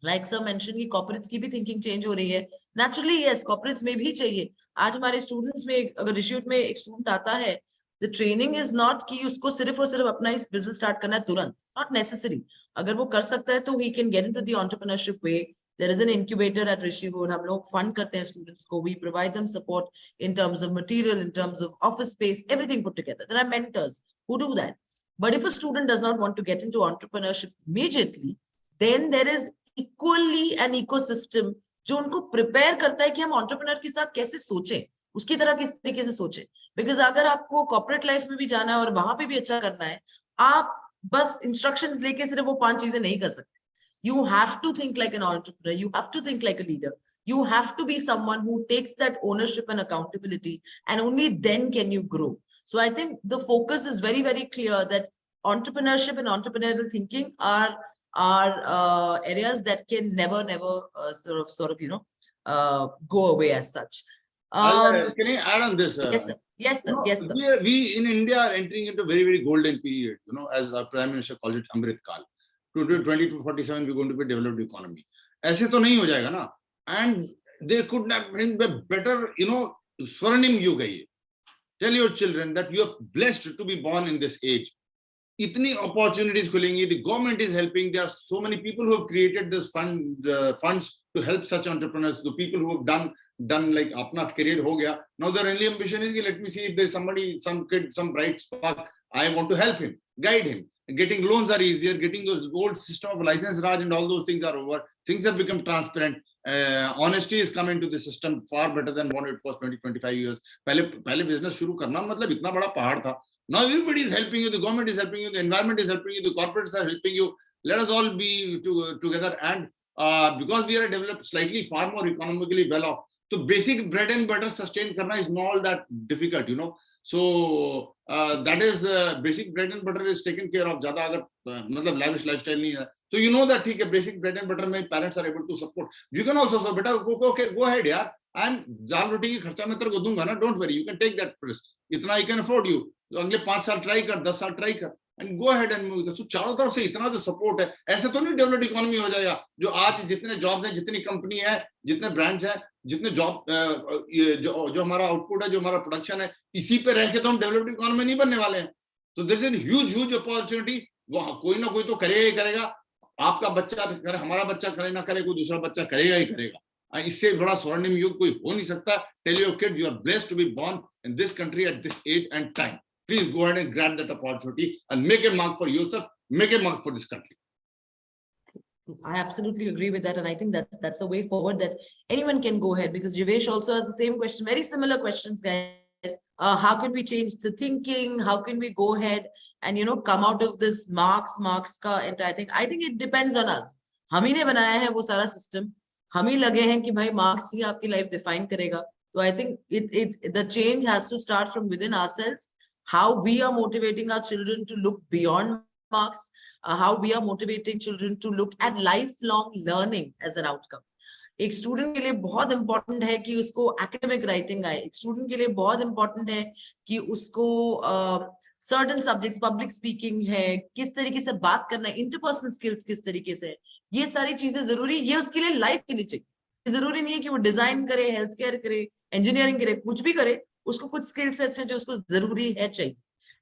like sir mentioned कि corporates की भी thinking change हो रही है. Naturally yes, corporates में भी चाहिए. आज हमारे students में अगर institute में एक student आता है, the training is not कि उसको सिर्फ और सिर्फ अपना इस business start करना है तुरंत. Not necessary. अगर वो कर सकता है तो he can get into the entrepreneurship way. There is an incubator at Rishi Wood. हम लोग fund करते हैं students को. We provide them support in terms of material, in terms of office space, everything put together. There are mentors who do that. But if a student does not want to get into entrepreneurship immediately, then there is equally an ecosystem जो उनको prepare करता है कि हम entrepreneur के साथ कैसे सोचें, उसकी तरह किस तरीके से सोचें. Because अगर आपको corporate life में भी जाना है और वहां पे भी अच्छा करना है, आप बस instructions लेके सिर्फ वो 5 चीजें नहीं कर सकते. You have to think like an entrepreneur. You have to think like a leader. You have to be someone who takes that ownership and accountability, and only then can you grow. So I think the focus is very, very clear that entrepreneurship and entrepreneurial thinking are areas that can never sort of go away as such. Can I add on this? Yes, sir. Yes, sir. Yes, sir. We in India are entering into a very, very golden period, as our Prime Minister calls it, Amrit Kal. To 2047, we're going to be a developed economy. ऐसे तो नहीं हो जाएगा ना. And they could have been better, swarnim युग है ये. Tell your children that you are blessed to be born in this age. इतनी opportunities खुलेंगी. The government is helping. There are so many people who have created this funds to help such entrepreneurs. The people who have done like अपना career हो गया. Now their only ambition is let me see if there's somebody, some kid, some bright spark. I want to help him, guide him. Getting loans are easier. Getting those old system of license raj and all those things are over. Things have become transparent. Honesty is coming to the system far better than what it was 20-25 years. पहले business शुरू करना मतलब इतना बड़ा पहाड़ था. Now everybody is helping you. The government is helping you. The environment is helping you. The corporates are helping you. Let us all be together. And because we are developed slightly far more economically well off, so basic bread and butter sustain karna is not all that difficult, So that is basic bread and butter is taken care of. ज़्यादा अगर मतलब lavish lifestyle नहीं है, so you know that ठीक है, basic bread and butter में parents are able to support. You can also say बेटा okay, go ahead यार, I'm दाल रोटी की खर्चा मैं तेरे को दूंगा ना, don't worry, you can take that risk. इतना I can afford you. तो अगले 5 साल try कर, 10 साल try कर, and go ahead and move. So चारों तरफ से इतना जो support है, ऐसे तो नहीं developed economy हो जाएगा. जो आज जितने jobs हैं, जितनी company है, जितने brands हैं, जितने जॉब जो हमारा आउटपुट है, जो हमारा प्रोडक्शन है, इसी पे रह के तो हम डेवलप्ड इकोनॉमी नहीं बनने वाले हैं. तो दिस इज ह्यूज अपॉर्चुनिटी. वहां कोई ना कोई तो करेगा ही करेगा. आपका बच्चा करे, हमारा बच्चा करे ना करे, कोई दूसरा बच्चा करेगा ही करेगा. इससे बड़ा स्वर्णिम युग कोई हो नहीं सकता. Tell your kids you are blessed to be born in this country at this age and time. Please go ahead and grab that opportunity and make a mark for yourself, make a mark for this country. I absolutely agree with that, and I think that's a way forward that anyone can go ahead, because Jivesh also has the same question, very similar questions, guys. How can we change the thinking? How can we go ahead and come out of this marks ka entire thing? I think it depends on us. हम ही ने बनाया है वो सारा system, हम ही लगे हैं कि भाई मार्क्स ही आपकी लाइफ डिफाइन करेगा. So I think it the change has to start from within ourselves. How we are motivating our children to look beyond marks, how we are motivating children to look at lifelong learning as an outcome. एक student के लिए बहुत important है कि उसको academic writing आए. एक student के लिए बहुत इंपॉर्टेंट है कि उसको सर्टन सब्जेक्ट्स, पब्लिक स्पीकिंग है, किस तरीके से बात करना है, इंटरपर्सनल स्किल्स किस तरीके से, ये सारी चीजें जरूरी, ये उसके लिए लाइफ के लिए चाहिए. जरूरी नहीं है कि वो डिजाइन करे, हेल्थ केयर करे, इंजीनियरिंग करे, कुछ भी करे, उसको कुछ स्किल सेट्स हैं जो उसको जरूरी है चाहिए.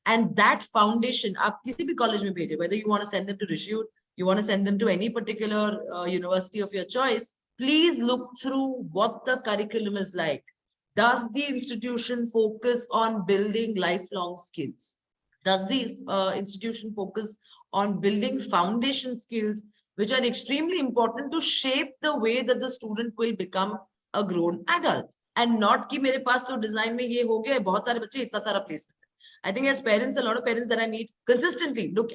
एंड दैट फाउंडेशन आप किसी भी कॉलेज में भेजे, whether you want to send them to Rishi, you want to send them to any particular university of your choice, please look through what the curriculum is like. Does the institution focus on building lifelong skills? Does the institution focus on building foundation skills which are extremely important to shape the way that the student will become a grown adult? And not कि मेरे पास तो design में ये हो गया, बहुत सारे बच्चे, इतना सारा placement. I think as parents, a lot of parents that I meet consistently look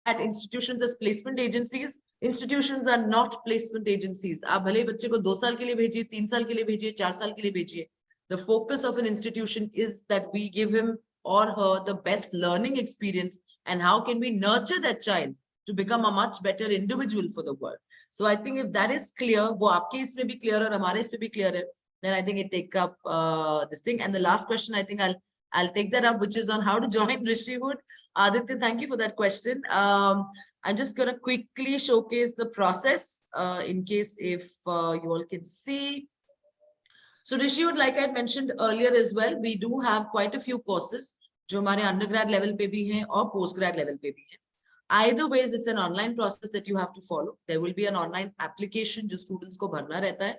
at institutions as placement agencies. Institutions are not placement agencies. आप भले बच्चे को 2 साल के लिए भेजिए, 3 साल के लिए भेजिए, 4 साल के लिए भेजिए. The focus of an institution is that we give him or her the best learning experience, and how can we nurture that child to become a much better individual for the world. So I think if that is clear, वो आपके इसमें भी clear और हमारे इसमें भी clear है, then I think it take up this thing. And the last question, I think I'll take that up, which is on how to join Rishihood. Aditya, thank you for that question. I'm just going to quickly showcase the process in case if you all can see. So Rishihood, like I had mentioned earlier as well, we do have quite a few courses जो हमारे undergrad level पे भी हैं और postgrad level पे भी हैं. Either ways, it's an online process that you have to follow. There will be an online application जो students को भरना रहता है.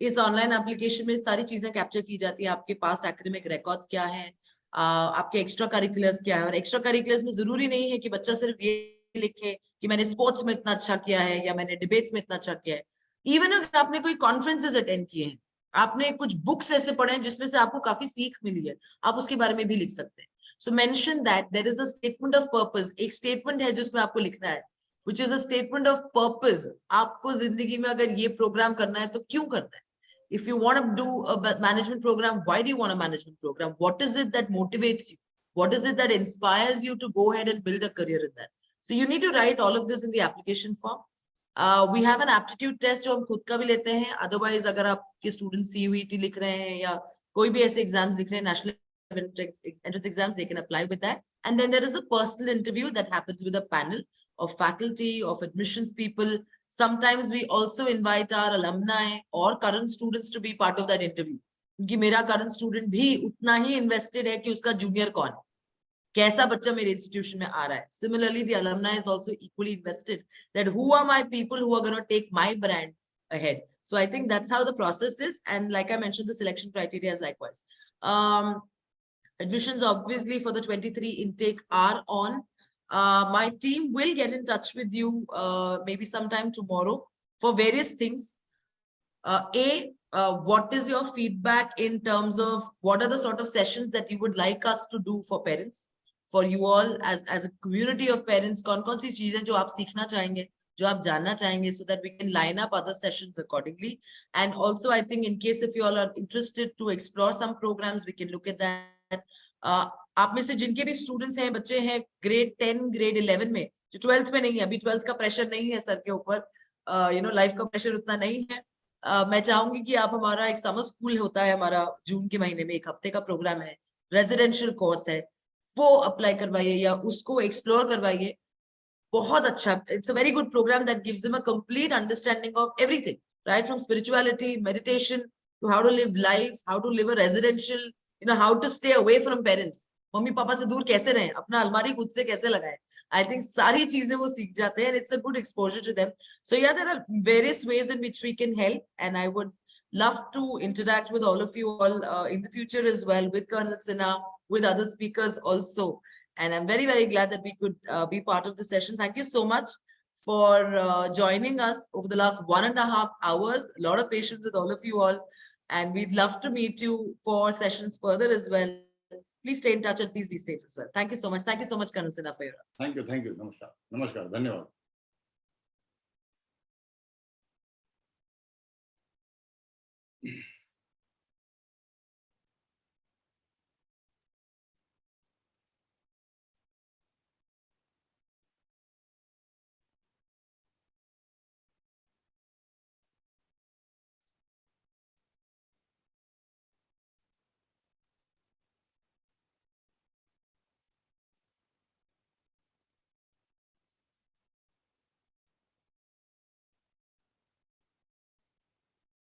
इस ऑनलाइन एप्लीकेशन में सारी चीजें कैप्चर की जाती है. आपके पास एकेडमिक रिकॉर्ड्स क्या है, आपके एक्स्ट्रा करिकुलर्स क्या है. और एक्स्ट्रा करिकुलर्स में जरूरी नहीं है कि बच्चा सिर्फ ये लिखे कि मैंने स्पोर्ट्स में इतना अच्छा किया है या मैंने डिबेट्स में इतना अच्छा किया है. इवन अगर आपने कोई कॉन्फ्रेंसेस अटेंड किए हैं, आपने कुछ बुक्स ऐसे पढ़े हैं जिसमें से आपको काफी सीख मिली है, आप उसके बारे में भी लिख सकते हैं. So mention that there is a statement of purpose. एक स्टेटमेंट है जिसमें आपको लिखना है, which is a statement of purpose. आपको जिंदगी में अगर ये प्रोग्राम करना है तो क्यों करना है. If you want to do a management program, why do you want a management program? What is it that motivates you? What is it that inspires you to go ahead and build a career in that? So you need to write all of this in the application form. We have an aptitude test जो हम खुद का भी लेते हैं. Otherwise, अगर आपके students CUET लिख रहे हैं या कोई भी ऐसे exams लिख रहे हैं, national entrance exams, they can apply with that. And then there is a personal interview that happens with a panel of faculty, of admissions people. Sometimes we also invite our alumni or current students to be part of that interview. क्योंकि मेरा current student भी उतना ही invested है कि उसका junior कौन है, कैसा बच्चा मेरे institution में आ रहा है. Similarly, the alumni is also equally invested that who are my people who are going to take my brand ahead. So I think that's how the process is. And like I mentioned, the selection criteria is likewise. Admissions obviously for the 23 intake are on. My team will get in touch with you maybe sometime tomorrow for various things. What is your feedback in terms of what are the sort of sessions that you would like us to do for parents, for you all as a community of parents? कौन-कौन सी चीजें जो आप सीखना चाहेंगे, जो आप जानना चाहेंगे, so that we can line up other sessions accordingly. And also, I think in case if you all are interested to explore some programs, we can look at that. आप में से जिनके भी स्टूडेंट्स हैं, बच्चे हैं ग्रेड 10, ग्रेड 11 में, जो 12th में नहीं है, अभी 12th का प्रेशर नहीं है सर के ऊपर, लाइफ का प्रेशर उतना नहीं है. मैं चाहूंगी कि आप, हमारा एक समर स्कूल होता है हमारा जून के महीने में, 1 हफ्ते का प्रोग्राम है, रेजिडेंशियल कोर्स है, वो अप्लाई करवाइए या उसको एक्सप्लोर करवाइए. बहुत अच्छा, it's a very good program that gives them a complete understanding of everything, right from spirituality, meditation, to how to live life, how to live a residential, how to stay away from parents, mummy papa से दूर कैसे रहें, अपना अलमारी खुद से कैसे लगाएं. I think सारी चीजें वो सीख जाते हैं, and it's a good exposure to them. So yeah, there are various ways in which we can help, and I would love to interact with all of you all in the future as well, with Colonel Sinha, with other speakers also. And I'm very, very glad that we could be part of the session. Thank you so much for joining us over the last 1.5 hours. A lot of patience with all of you all. And we'd love to meet you for sessions further as well. Please stay in touch and please be safe as well. Thank you so much. Thank you so much, Karan Sinha, for your. Thank you. Namaskar. Namaskar. Dhanyavad.